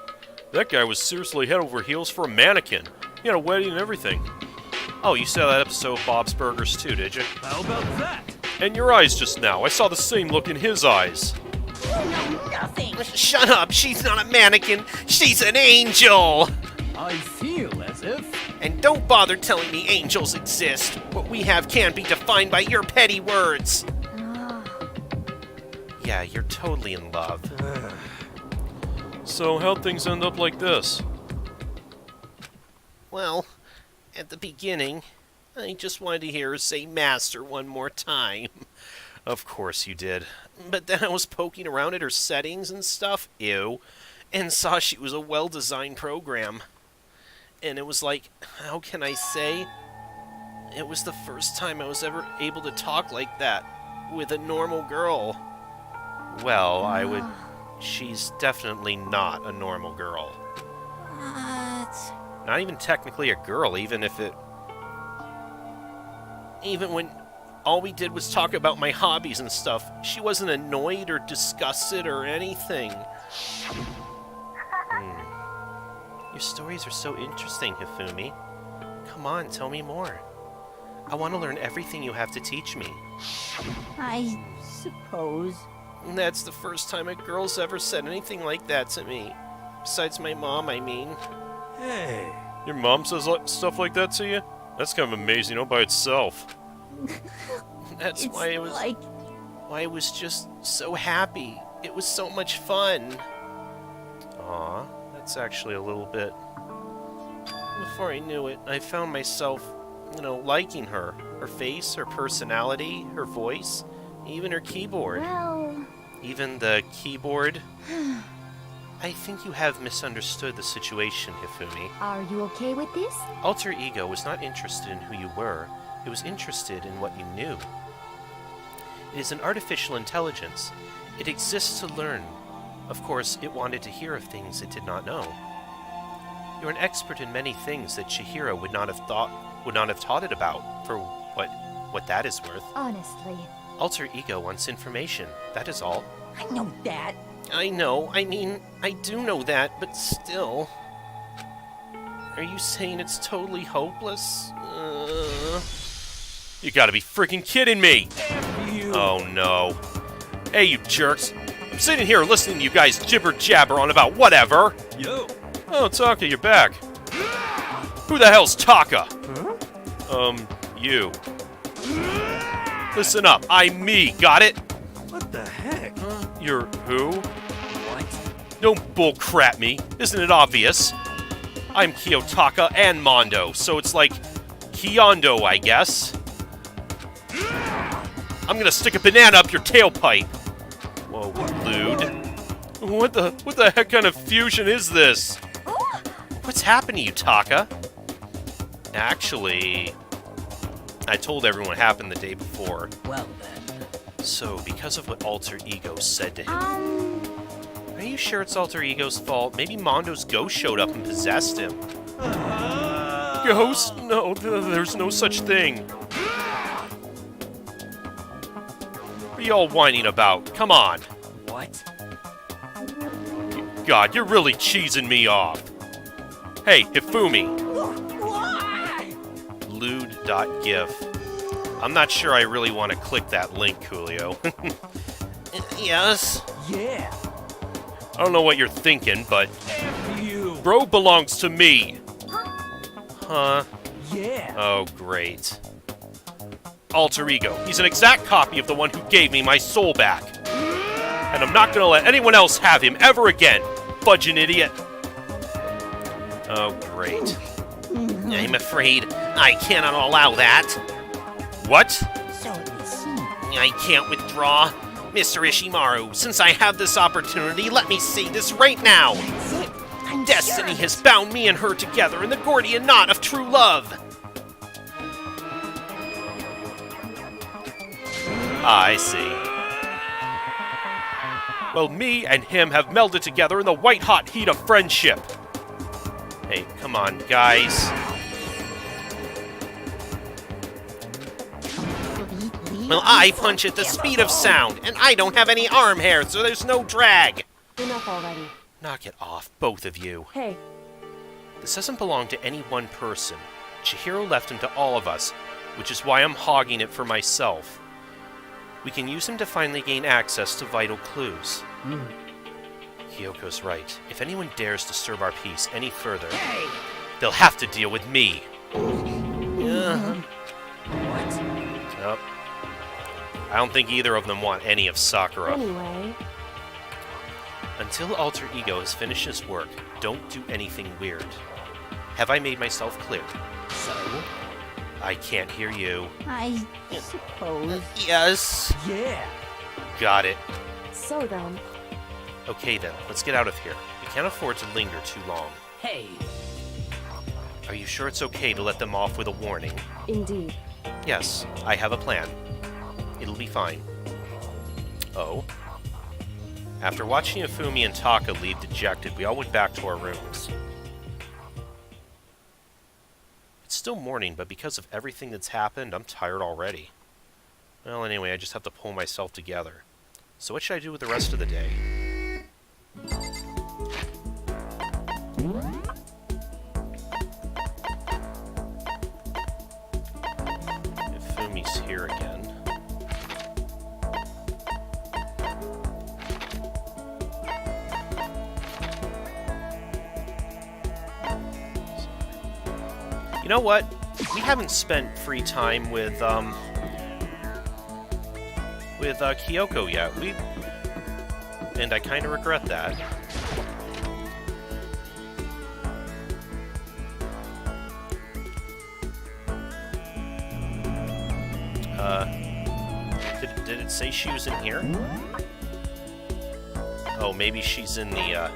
That guy was seriously head over heels for a mannequin. He had a wedding and everything. Oh, you saw that episode of Bob's Burgers too, did you? how about that? And your eyes just now. I saw the same look in his eyes. No, nothing. Shut up! She's not a mannequin! She's an angel! I feel as if... And don't bother telling me angels exist. What we have can't be defined by your petty words. Yeah, you're totally in love. So how'd things end up like this? Well, at the beginning, I just wanted to hear her say master one more time. Of course you did. But then I was poking around at her settings and stuff, ew, and saw she was a well-designed program. And it was like, how can I say? It was the first time I was ever able to talk like that with a normal girl. Well, she's definitely not a normal girl. What? Not even technically a girl, even Even when all we did was talk about my hobbies and stuff, she wasn't annoyed or disgusted or anything. Your stories are so interesting, Hifumi. Come on, tell me more. I want to learn everything you have to teach me. I suppose. That's the first time a girl's ever said anything like that to me. Besides my mom, I mean. Hey, Your mom says stuff like that to you? That's kind of amazing all by itself. That's It's why I was just so happy. It was so much fun. Aw, that's actually a little bit... Before I knew it, I found myself, liking her. Her face, her personality, her voice, even her keyboard. Well, Even the keyboard? I think you have misunderstood the situation, Hifumi. are you okay with this? Alter Ego was not interested in who you were. It was interested in what you knew. It is an artificial intelligence. It exists to learn. Of course, it wanted to hear of things it did not know. You're an expert in many things that Chihiro would not have taught it about, for what that is worth. Honestly. Alter Ego wants information, that is all. I know that. I know, I mean, I do know that, but still. Are you saying it's totally hopeless? You gotta be freaking kidding me! you... Oh no. Hey, you jerks! I'm sitting here listening to you guys jibber-jabber on about whatever! Yo, Oh, Taka, you're back. Who the hell's Taka? You. Listen up, I'm me, got it? what the heck? You're who? What? Don't bullcrap me, isn't it obvious? I'm Kiyotaka and Mondo, so it's like Kiyondo, I guess. I'm gonna stick a banana up your tailpipe. Whoa, lewd. What the heck kind of fusion is this? What's happened to you, Taka? Actually, I told everyone what happened the day before. Well then. So, because of what Alter Ego said to him, are you sure it's Alter Ego's fault? Maybe Mondo's ghost showed up and possessed him. Ghost? No, there's no such thing. What are y'all whining about? Come on. What? God, you're really cheesing me off. Hey, Hifumi. Why? Lewd.gif. I'm not sure I really want to click that link, Coolio. Yes? Yeah. I don't know what you're thinking, but F you. bro belongs to me. Huh? Yeah. Oh, great. Alter ego. He's an exact copy of the one who gave me my soul back. And I'm not gonna let anyone else have him ever again. Fudging idiot. Oh, great. I'm afraid I cannot allow that. What? So it would seem. I can't withdraw. Mr. Ishimaru, since I have this opportunity, let me say this right now. That's it. I'm Destiny sure. has bound me and her together in the Gordian knot of true love. I see. Well, me and him have melded together in the white-hot heat of friendship. Hey, come on, guys. Well, I punch at the speed of sound, and I don't have any arm hair, so there's no drag. Enough already. Knock it off, both of you. Hey, This doesn't belong to any one person. Chihiro left him to all of us, which is why I'm hogging it for myself. We can use him to finally gain access to vital clues. Kyoko's right. If anyone dares disturb our peace any further, they'll have to deal with me. What? Nope. I don't think either of them want any of Sakura. anyway, Until Alter Ego has finished his work, don't do anything weird. Have I made myself clear? So? I can't hear you. I suppose. Yes. Yeah. Got it. so then, Okay then, let's get out of here. We can't afford to linger too long. Hey. Are you sure it's okay to let them off with a warning? indeed. Yes, I have a plan. It'll be fine. Oh? After watching Ifumi and Taka leave dejected, we all went back to our rooms. It's still morning, but because of everything that's happened, I'm tired already. Well, anyway, I just have to pull myself together. So what should I do with the rest of the day? Ifumi's here again. You know what? We haven't spent free time with Kyoko yet. And I kind of regret that. Did it say she was in here? Oh, maybe she's in the,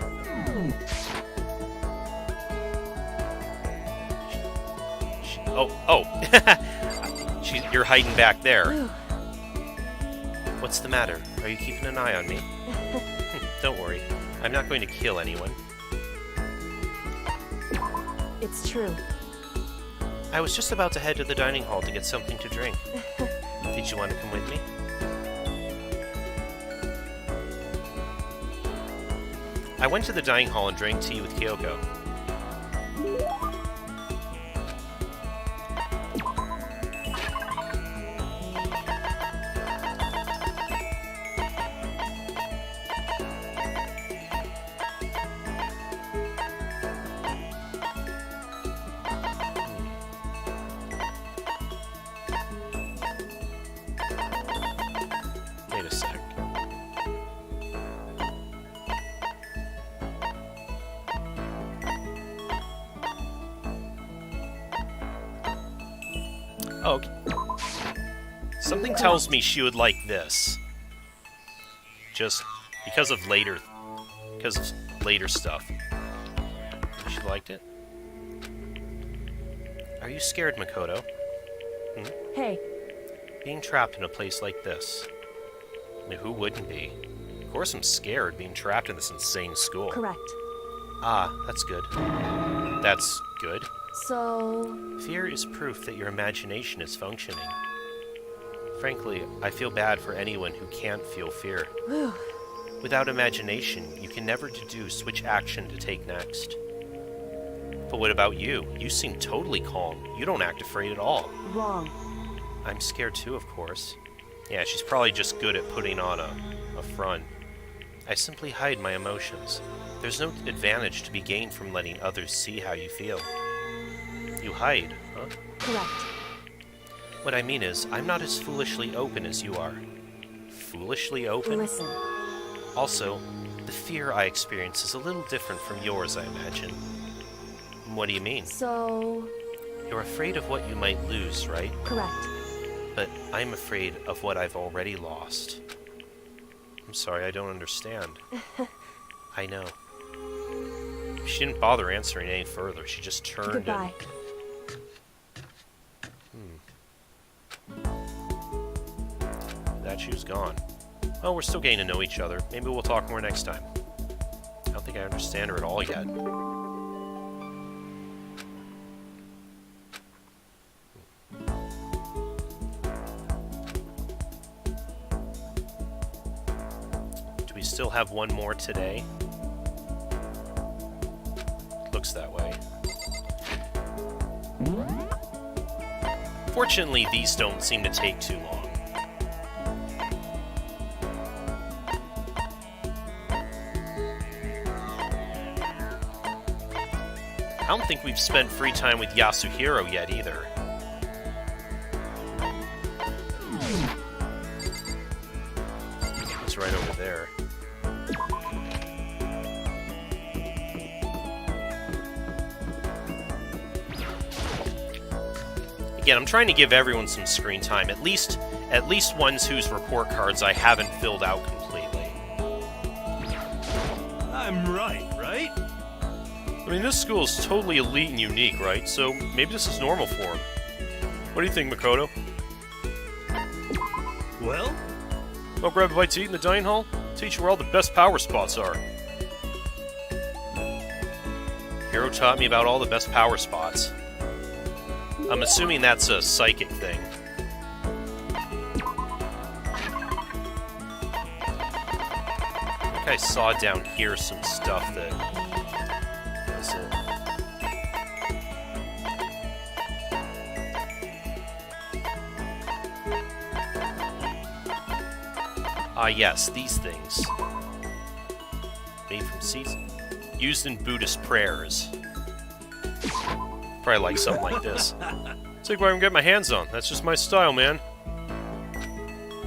You're hiding back there. What's the matter? Are you keeping an eye on me? Don't worry. I'm not going to kill anyone. It's true. I was just about to head to the dining hall to get something to drink. Did you want to come with me? I went to the dining hall and drank tea with Kyoko. Wait a sec. Oh, okay. Something tells me she would like this. Just because of later stuff. She liked it? Are you scared, Makoto? Hey, Being trapped in a place like this. I mean, who wouldn't be? Of course I'm scared being trapped in this insane school. correct. Ah, that's good. That's good. So, Fear is proof that your imagination is functioning. Frankly, I feel bad for anyone who can't feel fear. whew, Without imagination, you can never deduce which action to take next. But what about you? You seem totally calm. You don't act afraid at all. Wrong. I'm scared too, of course. Yeah, she's probably just good at putting on a front. I simply hide my emotions. There's no advantage to be gained from letting others see how you feel. You hide, huh? Correct. What I mean is, I'm not as foolishly open as you are. Foolishly open? Listen. Also, the fear I experience is a little different from yours, I imagine. What do you mean? So... You're afraid of what you might lose, right? Correct. But I'm afraid of what I've already lost. I'm sorry, I don't understand. I know. She didn't bother answering any further. She just turned Goodbye. That she was gone. Well, we're still getting to know each other. Maybe we'll talk more next time. I don't think I understand her at all yet. Do we still have one more today? Looks that way. Fortunately, these don't seem to take too long. I don't think we've spent free time with Yasuhiro yet, either. It's right over there. Again, I'm trying to give everyone some screen time, at least ones whose report cards I haven't filled out completely. I'm right, right? I mean, this school is totally elite and unique, right? So maybe this is normal for him. What do you think, Makoto? Well, I'll grab a bite to eat in the dining hall? Teach you where all the best power spots are. Hiro taught me about all the best power spots. I'm assuming that's a psychic thing. I think I saw down here some stuff that... What is it? Ah, yes, these things. Made from seeds. Used in Buddhist prayers. Probably like something like this. Take what I can get my hands on. That's just my style, man.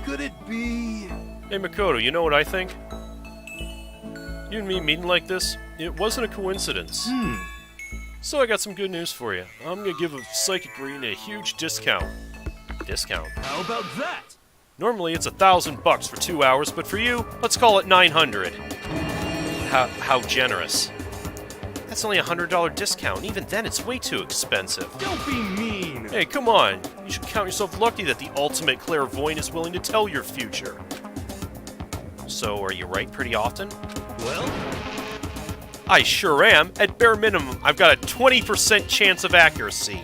could it be? Hey, Makoto, you know what I think? You and me meeting like this, it wasn't a coincidence. So I got some good news for you. I'm gonna give a psychic reading a huge discount. Discount? How about that? Normally it's $1,000 for 2 hours, but for you, let's call it $900. How generous. That's only a $100 discount, and even then it's way too expensive. Don't be mean. Hey, come on. You should count yourself lucky that the ultimate clairvoyant is willing to tell your future. So, are you right pretty often? Well, I sure am. At bare minimum, I've got a 20% chance of accuracy.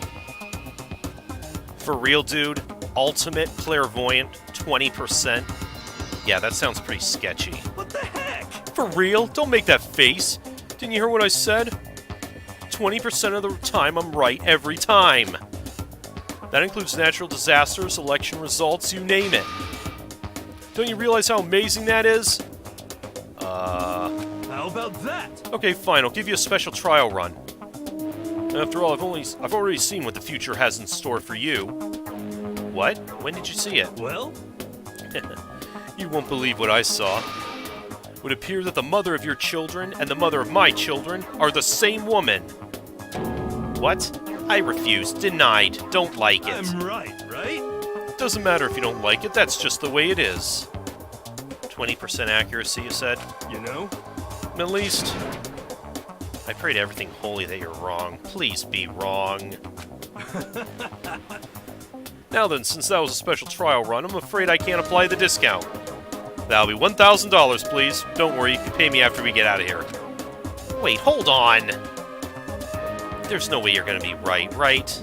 For real, dude? Ultimate clairvoyant, 20%? Yeah, that sounds pretty sketchy. what the heck? For real? Don't make that face. Didn't you hear what I said? 20% of the time I'm right every time. That includes natural disasters, election results, you name it. Don't you realize how amazing that is? How about that? Okay, fine. I'll give you a special trial run. After all, I've already seen what the future has in store for you. What? When did you see it? Well, You won't believe what I saw. It would appear that the mother of your children and the mother of my children are the same woman. What? I refuse. Denied. Don't like it. I'm right, right? Doesn't matter if you don't like it, that's just the way it is. 20% accuracy, you said? You know? At least... I pray to everything holy that you're wrong. Please be wrong. Now then, since that was a special trial run, I'm afraid I can't apply the discount. That'll be $1,000, please. Don't worry, you can pay me after we get out of here. Wait, hold on! There's no way you're gonna be right, right?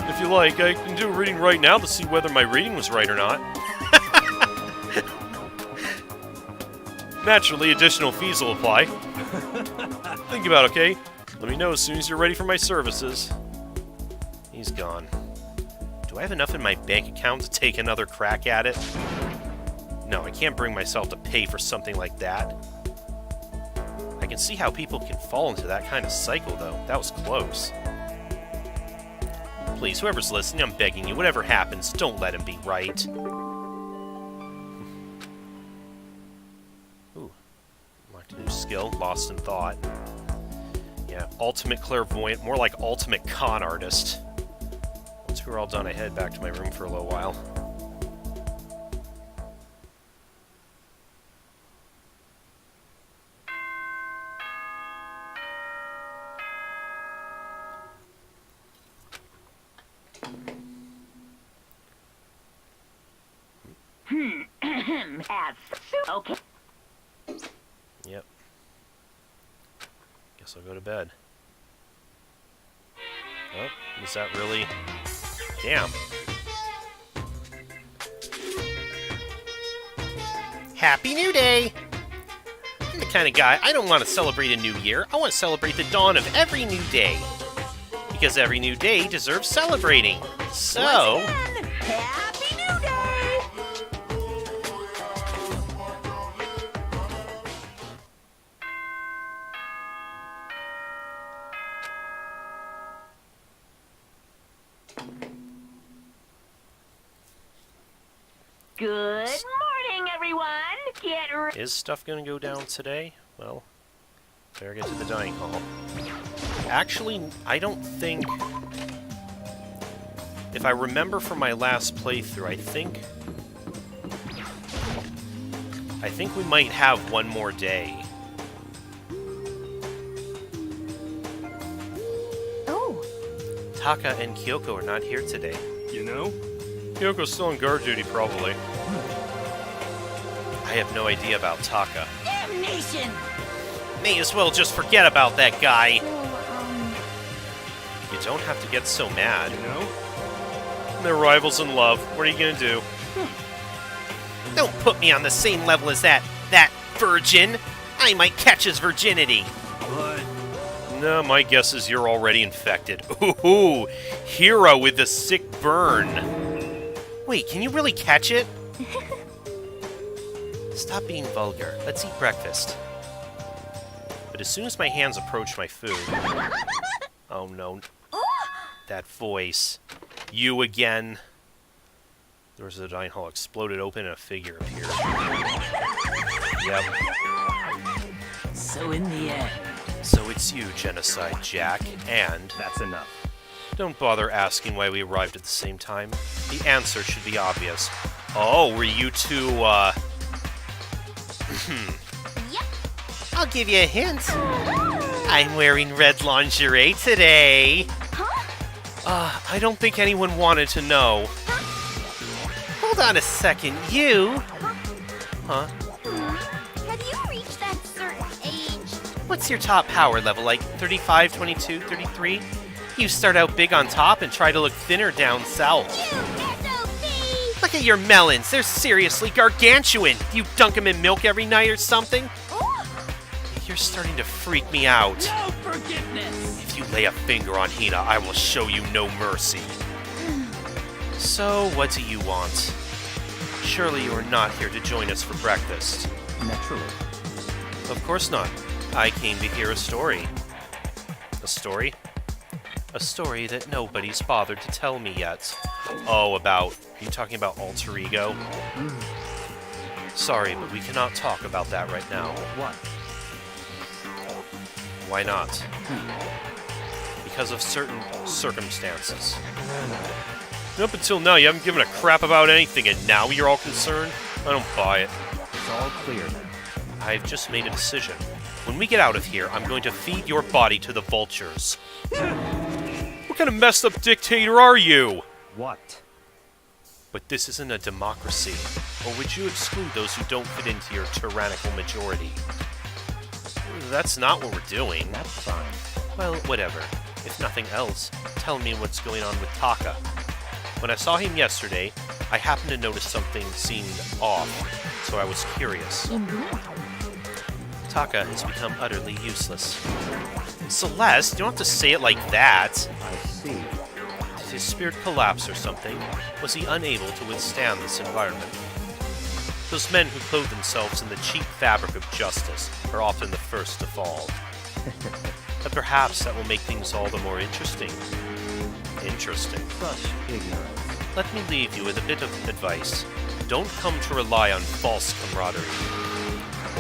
If you like, I can do a reading right now to see whether my reading was right or not. Naturally, additional fees will apply. Think about it, okay? Let me know as soon as you're ready for my services. He's gone. Do I have enough in my bank account to take another crack at it? No, I can't bring myself to pay for something like that. I can see how people can fall into that kind of cycle, though. That was close. Please, whoever's listening, I'm begging you, whatever happens, don't let him be right. Ooh. Unlocked a new skill, lost in thought. Yeah, ultimate clairvoyant, more like ultimate con artist. Once we're all done, I head back to my room for a little while. Okay. Yep. Guess I'll go to bed. Oh, is that really... Damn. Happy New Day! I'm the kind of guy, I don't want to celebrate a new year. I want to celebrate the dawn of every new day. Because every new day deserves celebrating. So... Happy New Day! Good morning, everyone! Get ready. Is stuff gonna go down today? Well, better get to the dining hall. Actually, I don't think... If I remember from my last playthrough, I think we might have one more day. Oh, Taka and Kyoko are not here today. You know? Kyoko's still on guard duty, probably. I have no idea about Taka. Damnation! May as well just forget about that guy. so, You don't have to get so mad. You know? They're rivals in love. What are you gonna do? Don't put me on the same level as that virgin. I might catch his virginity. But... No, my guess is you're already infected. Ooh, hero with the sick burn. Wait, can you really catch it? Stop being vulgar. Let's eat breakfast. But as soon as my hands approach my food... Oh no. That voice. You again. The doors of the dining hall exploded open and a figure appeared. Yep. So in the end... So it's you, Genocide Jack, and... That's enough. Don't bother asking why we arrived at the same time. The answer should be obvious. Oh, were you two, yep. I'll give you a hint. I'm wearing red lingerie today. Huh? I don't think anyone wanted to know. Hold on a second, you? Huh? Have you reached that certain age? What's your top power level, like 35, 22, 33? You start out big on top and try to look thinner down south. SOP! Look at your melons, they're seriously gargantuan. You dunk them in milk every night or something? You're starting to freak me out. No forgiveness! If you lay a finger on Hina, I will show you no mercy. So, what do you want? Surely you are not here to join us for breakfast. Naturally. Of course not. I came to hear a story. A story? A story that nobody's bothered to tell me yet. Oh, about... Are you talking about Alter Ego? Sorry, but we cannot talk about that right now. What? Why not? Because of certain circumstances. Up until now, you haven't given a crap about anything, and now you're all concerned? I don't buy it. It's all clear now. I've just made a decision. When we get out of here, I'm going to feed your body to the vultures. What kind of messed up dictator are you? What? But this isn't a democracy. Or would you exclude those who don't fit into your tyrannical majority? That's not what we're doing. That's fine. Well, whatever. If nothing else, tell me what's going on with Taka. When I saw him yesterday, I happened to notice something seemed off, so I was curious. Taka has become utterly useless. Celeste, you don't have to say it like that. I see. Did his spirit collapse or something? Was he unable to withstand this environment? Those men who clothe themselves in the cheap fabric of justice are often the first to fall. But perhaps that will make things all the more interesting. Interesting. Such ignorance. Let me leave you with a bit of advice. Don't come to rely on false camaraderie,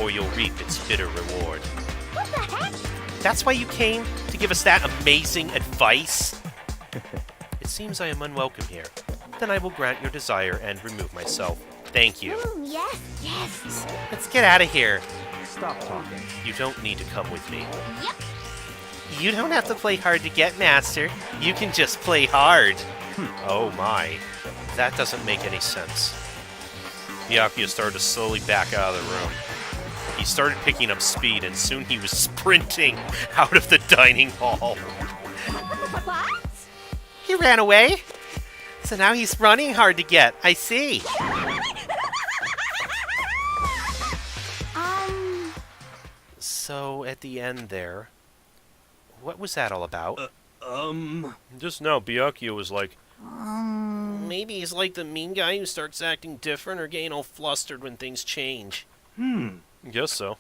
or you'll reap its bitter reward. What the heck? That's why you came? To give us that amazing advice? It seems I am unwelcome here. Then I will grant your desire and remove myself. Thank you. Yes. Let's get out of here. Stop talking. You don't need to come with me. Yep. You don't have to play hard to get, Master. You can just play hard. Oh my. That doesn't make any sense. Byakuya started to slowly back out of the room. He started picking up speed, and soon he was sprinting out of the dining hall. What? He ran away? So now he's running hard to get. I see. So, at the end there, what was that all about? Just now, Byakuya was like, maybe he's like the mean guy who starts acting different or getting all flustered when things change. Guess so.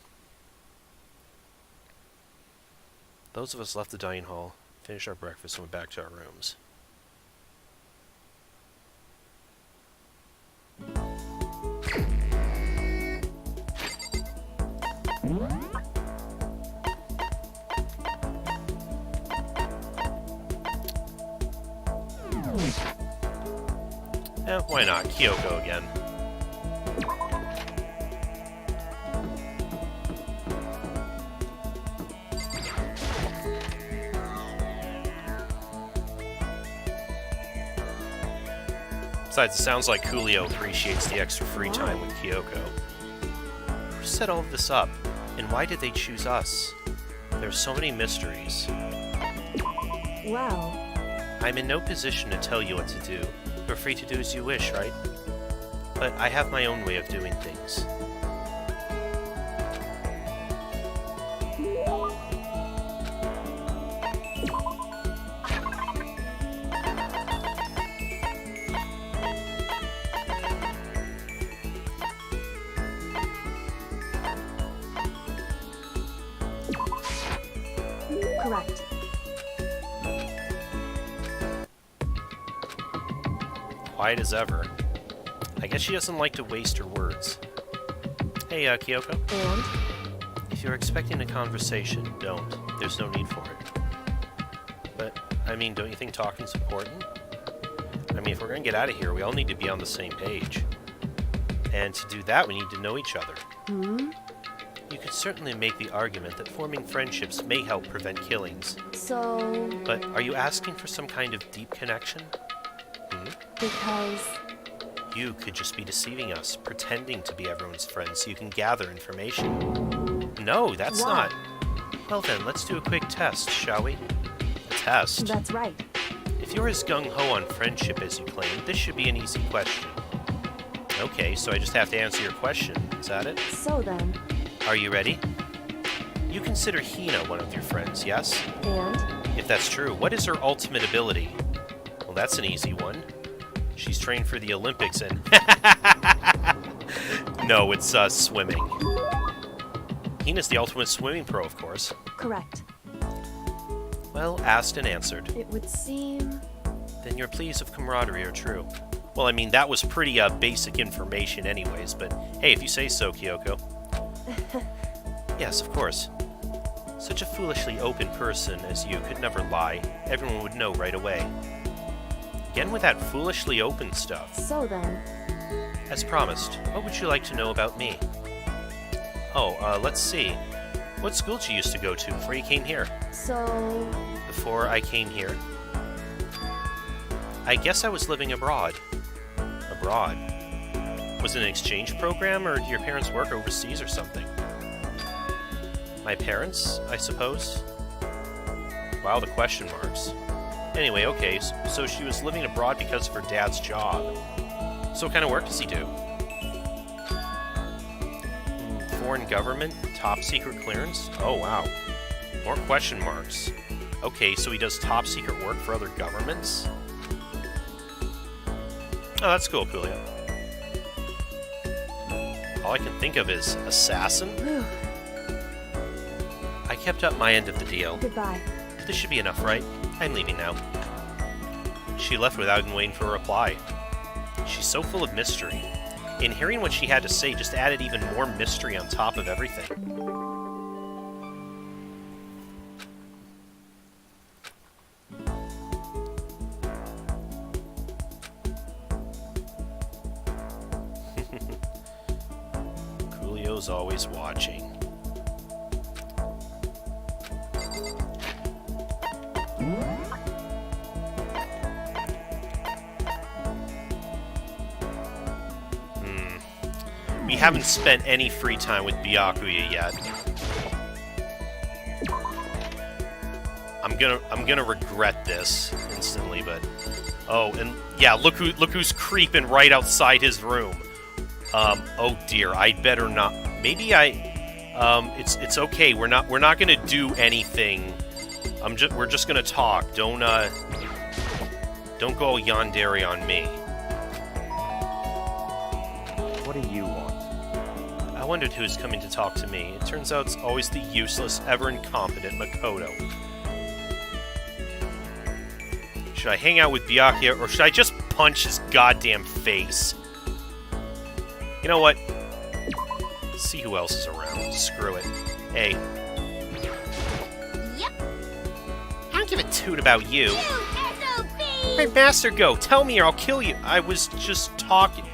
Those of us left the dining hall, finished our breakfast, and went back to our rooms. Why not? Kyoko again. Besides, it sounds like Coolio appreciates the extra free time with Kyoko. Who set all of this up? And why did they choose us? There's so many mysteries. Well, I'm in no position to tell you what to do. You're free to do as you wish, right? But I have my own way of doing things. correct. Quiet as ever. I guess she doesn't like to waste her words. Hey, Kyoko. And? If you're expecting a conversation, don't. There's no need for it. But, I mean, don't you think talking's important? I mean, if we're gonna get out of here, we all need to be on the same page. And to do that, we need to know each other. Hmm? You could certainly make the argument that forming friendships may help prevent killings. So... But are you asking for some kind of deep connection? Because... You could just be deceiving us, pretending to be everyone's friend so you can gather information. No, that's Why? not. Well then, let's do a quick test, shall we? A test? That's right. If you're as gung-ho on friendship as you claim, this should be an easy question. Okay, so I just have to answer your question. Is that it? So then... Are you ready? You consider Hina one of your friends, yes? And? If that's true, what is her ultimate ability? Well, that's an easy one. She's trained for the Olympics and... No, it's swimming. Hina's the ultimate swimming pro, of course. Correct. Well, asked and answered. It would seem... Then your pleas of camaraderie are true. Well, I mean, that was pretty basic information anyways, but hey, if you say so, Kyoko. Yes, of course. Such a foolishly open person as you could never lie. Everyone would know right away. Again with that foolishly open stuff. So then... As promised, what would you like to know about me? Oh, let's see. What school did you used to go to before you came here? So... Before I came here? I guess I was living abroad. Abroad? Was it an exchange program, or did your parents work overseas or something? My parents, I suppose? Wow, the question marks. Anyway, okay, so she was living abroad because of her dad's job. So what kind of work does he do? Foreign government Top secret clearance? Oh, wow. More question marks. Okay, so he does top secret work for other governments? Oh, that's cool, Coolio. All I can think of is assassin? I kept up my end of the deal. Goodbye. This should be enough, right? I'm leaving now. She left without even waiting for a reply. She's so full of mystery. And hearing what she had to say just added even more mystery on top of everything. Coolio's always watching. We haven't spent any free time with Byakuya yet. I'm gonna regret this instantly, but oh, and yeah, look who's creeping right outside his room. Oh dear, I'd better not. Maybe it's okay. We're not gonna do anything. We're just gonna talk. Don't go all yandere on me. What do you want? I wondered who was coming to talk to me. It turns out it's always the useless, ever-incompetent Makoto. Should I hang out with Byakuya, or should I just punch his goddamn face? You know what? Let's see who else is around. Screw it. Hey. Yep. I don't give a toot about you. SOB! Where'd Master go? Tell me or I'll kill you. I was just talking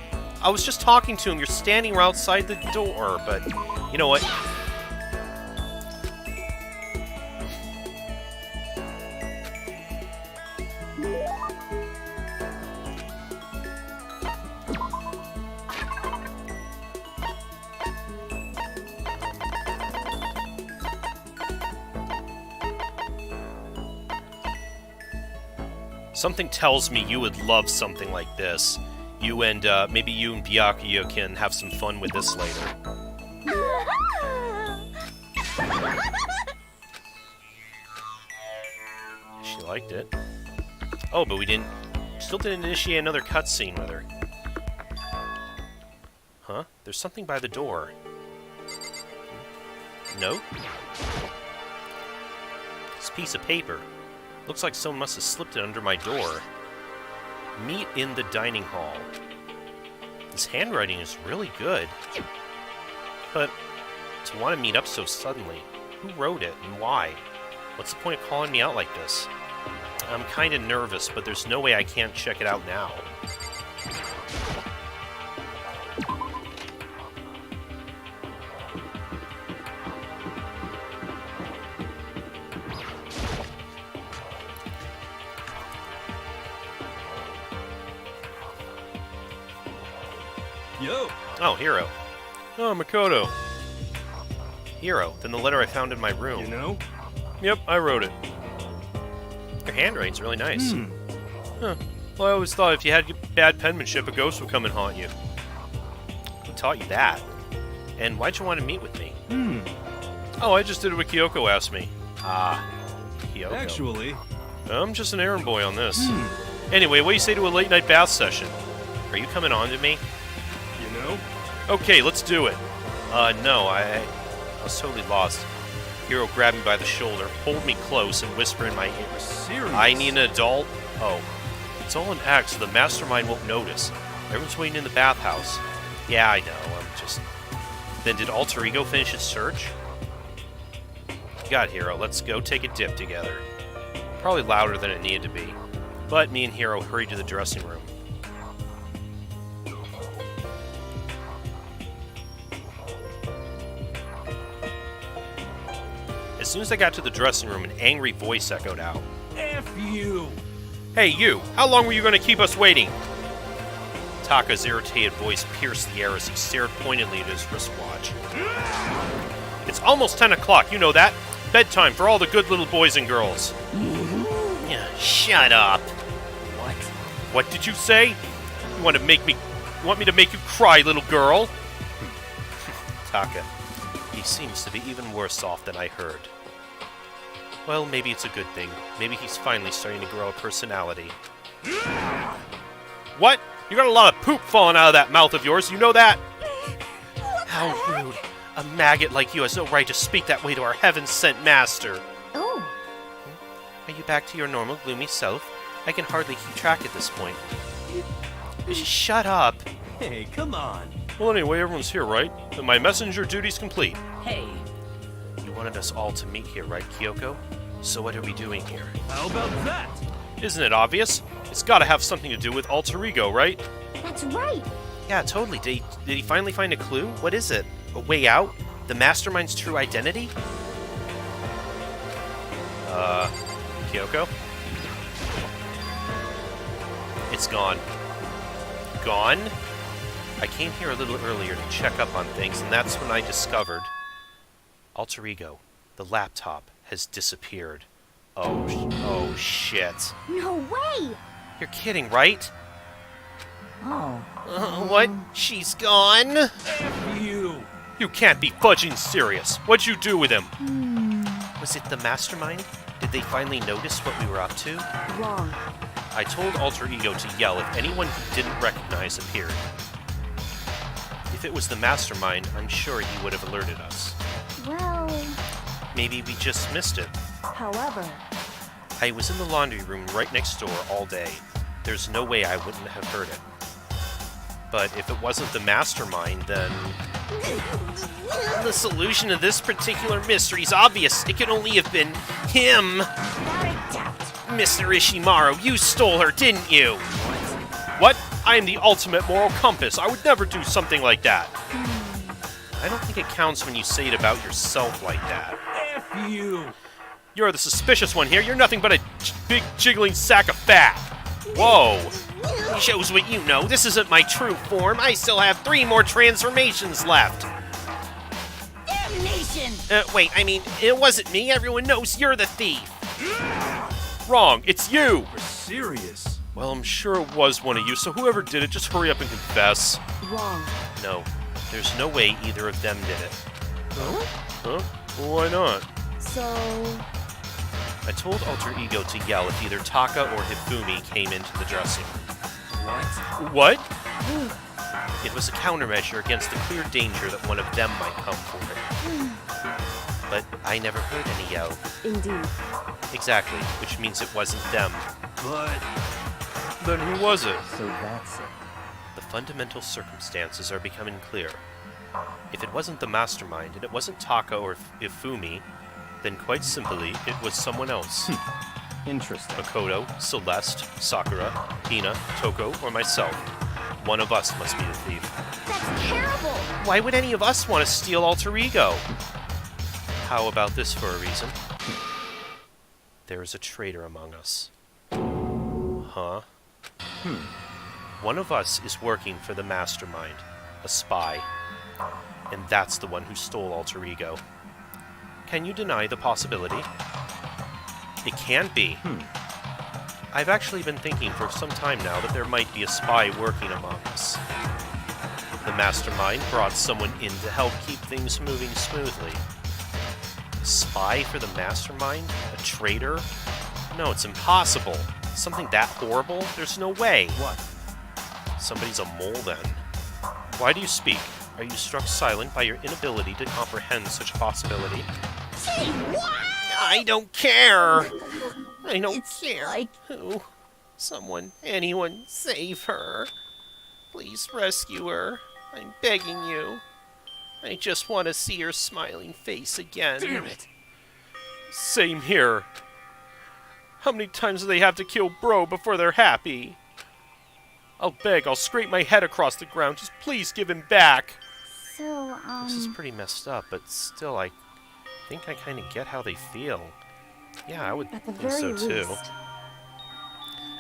to him. You're standing outside the door, but you know what? Something tells me you would love something like this. Maybe you and Byakuya can have some fun with this later. She liked it. Oh, but still didn't initiate another cutscene with her. Huh? There's something by the door. Note? This piece of paper. Looks like someone must have slipped it under my door. Meet in the dining hall. This handwriting is really good. But to want to meet up so suddenly, who wrote it and why? What's the point of calling me out like this? I'm kind of nervous, but there's no way I can't check it out now. Yo! Oh, Hiro. Oh, Makoto. Hiro, then the letter I found in my room. You know? Yep, I wrote it. Your handwriting's really nice. Huh. Well, I always thought if you had bad penmanship, a ghost would come and haunt you. Who taught you that? And why'd you want to meet with me? Oh, I just did what Kyoko asked me. Ah, Kyoko. Actually... I'm just an errand boy on this. Anyway, what do you say to a late-night bath session? Are you coming on to me? You know? Okay, let's do it. No, I was totally lost. Hiro grabbed me by the shoulder, pulled me close, and whispered in my ear, Serious? I need an adult? Oh. It's all an act, so the mastermind won't notice. Everyone's waiting in the bathhouse. Yeah, I know, I'm just... Then did Alter Ego finish his search? God, Hiro, let's go take a dip together. Probably louder than it needed to be. But me and Hiro hurried to the dressing room. As soon as I got to the dressing room, an angry voice echoed out. F you! Hey, you! How long were you going to keep us waiting? Taka's irritated voice pierced the air as he stared pointedly at his wristwatch. It's almost 10 o'clock, you know that. Bedtime for all the good little boys and girls. Yeah, shut up. What? What did you say? You want me to make you cry, little girl? Taka. He seems to be even worse off than I heard. Well, maybe it's a good thing. Maybe he's finally starting to grow a personality. What? You got a lot of poop falling out of that mouth of yours, you know that? How rude. A maggot like you has no right to speak that way to our heaven-sent master. Oh, Are you back to your normal gloomy self? I can hardly keep track at this point. Shut up. Hey, come on. Well, anyway, everyone's here, right? Then my messenger duty's complete. Hey, You wanted us all to meet here, right, Kyoko? So what are we doing here? How about that? Isn't it obvious? It's gotta have something to do with alter ego, right? that's right. Yeah, totally. Did he finally find a clue? What is it? A way out? The mastermind's true identity? Kyoko? It's gone. Gone? I came here a little earlier to check up on things, and that's when I discovered alter ego, the laptop, has disappeared. Oh shit. No way! You're kidding, right? oh, What? She's gone? F you. You can't be fudging serious. What'd you do with him? Was it the mastermind? Did they finally notice what we were up to? Wrong. I told alter ego to yell if anyone he didn't recognize appeared. If it was the mastermind, I'm sure he would have alerted us. Well, Maybe we just missed it. However, I was in the laundry room right next door all day. There's no way I wouldn't have heard it. But if it wasn't the mastermind, then... The solution to this particular mystery is obvious. It can only have been him. not a doubt. Mr. Ishimaru, you stole her, didn't you? What? I am the ultimate moral compass. I would never do something like that. I don't think it counts when you say it about yourself like that. F you. You're the suspicious one here. You're nothing but a big jiggling sack of fat. Whoa. Shows what you know. This isn't my true form. I still have 3 more transformations left. Damnation! Wait, I mean, it wasn't me. Everyone knows you're the thief. Wrong. It's you. You're serious. Well, I'm sure it was one of you, so whoever did it, just hurry up and confess. wrong. No. There's no way either of them did it. Huh? Well, why not? So, I told Alter Ego to yell if either Taka or Hifumi came into the dressing room. What? It was a countermeasure against the clear danger that one of them might come for it. But I never heard any yell. indeed. Exactly, which means it wasn't them. But Then who was it? So that's it. The fundamental circumstances are becoming clear. If it wasn't the mastermind, and it wasn't Taka or Ifumi, then quite simply, it was someone else. Interesting. Makoto, Celeste, Sakura, Hina, Toko, or myself. One of us must be the thief. that's terrible! Why would any of us want to steal Alter Ego? How about this for a reason? There is a traitor among us. Huh? One of us is working for the mastermind, a spy. And that's the one who stole Alter Ego. Can you deny the possibility? It can't be. I've actually been thinking for some time now that there might be a spy working among us. The mastermind brought someone in to help keep things moving smoothly. A spy for the mastermind? A traitor? No, it's impossible. Something that horrible? There's no way. What? Somebody's a mole then. Why do you speak? Are you struck silent by your inability to comprehend such a possibility? Say what? I don't care! I don't It's care. like- Who? Someone, anyone, save her. Please rescue her. I'm begging you. I just want to see her smiling face again. damn it. Same here. How many times do they have to kill Bro before they're happy? I'll beg, I'll scrape my head across the ground. Just please give him back. So, This is pretty messed up, but still, I think I kind of get how they feel. Yeah, I would At the think very so too. least.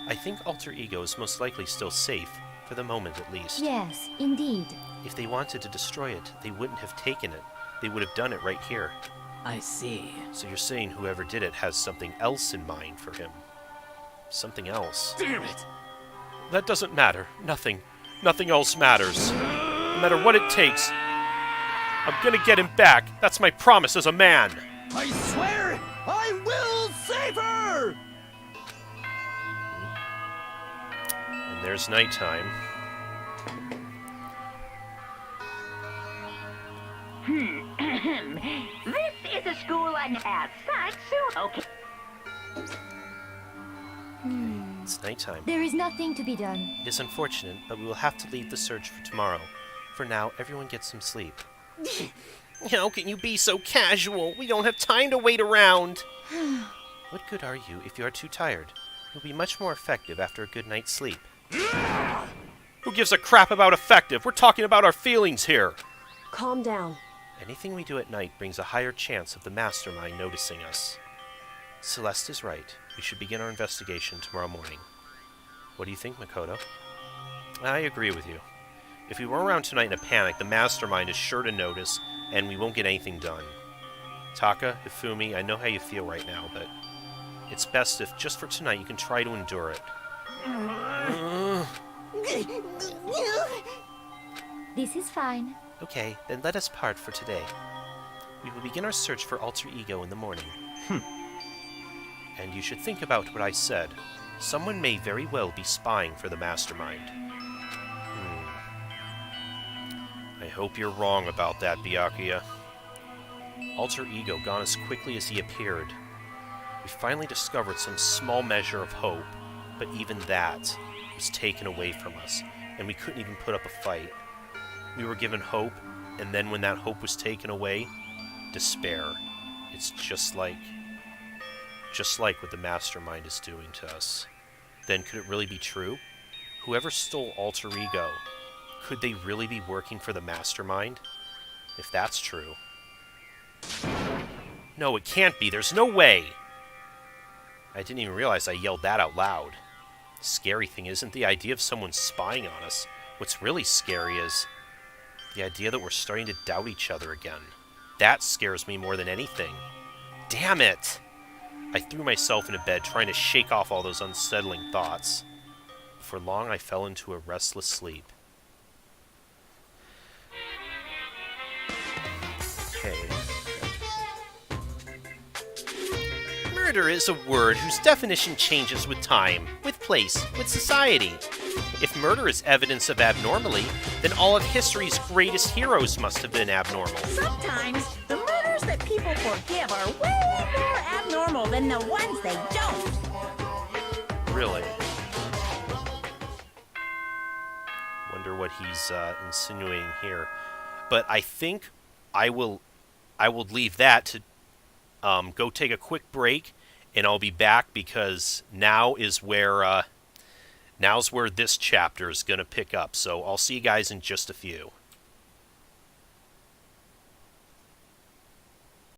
I think Alter Ego is most likely still safe, for the moment at least. yes, indeed. If they wanted to destroy it, they wouldn't have taken it. They would have done it right here. I see. So you're saying whoever did it has something else in mind for him? Something else? Damn it. That doesn't matter. Nothing. Nothing else matters. No matter what it takes. I'm gonna get him back. That's my promise as a man. I swear I will save her! And there's nighttime. This is a school and as such, so okay. It's nighttime. There is nothing to be done. It is unfortunate, but we will have to leave the search for tomorrow. For now, everyone gets some sleep. How can you be so casual? We don't have time to wait around. What good are you if you are too tired? You'll be much more effective after a good night's sleep. Who gives a crap about effective? We're talking about our feelings here. Calm down. Anything we do at night brings a higher chance of the mastermind noticing us. Celeste is right. We should begin our investigation tomorrow morning. What do you think, Makoto? I agree with you. If we were around tonight in a panic, the mastermind is sure to notice, and we won't get anything done. Taka, Hifumi, I know how you feel right now, but it's best if, just for tonight, you can try to endure it. This is fine. Okay, then let us part for today. We will begin our search for alter ego in the morning. And you should think about what I said. Someone may very well be spying for the mastermind. I hope you're wrong about that, Byakuya. Alter ego gone as quickly as he appeared. We finally discovered some small measure of hope, but even that was taken away from us, and we couldn't even put up a fight. We were given hope, and then when that hope was taken away, despair. It's just like what the mastermind is doing to us. Then could it really be true? Whoever stole alter ego, could they really be working for the mastermind? If that's true. No, it can't be. There's no way. I didn't even realize I yelled that out loud. The scary thing isn't the idea of someone spying on us. What's really scary is the idea that we're starting to doubt each other again. That scares me more than anything. Damn it! I threw myself into bed trying to shake off all those unsettling thoughts. For long I fell into a restless sleep. Okay. Murder is a word whose definition changes with time, with place, with society. If murder is evidence of abnormality, then all of history's greatest heroes must have been abnormal. Sometimes the murders that people forgive are way more abnormal than the ones they don't. Really? Wonder what he's insinuating here. But I think I will leave that to go take a quick break, and I'll be back because now's where this chapter is going to pick up. So I'll see you guys in just a few.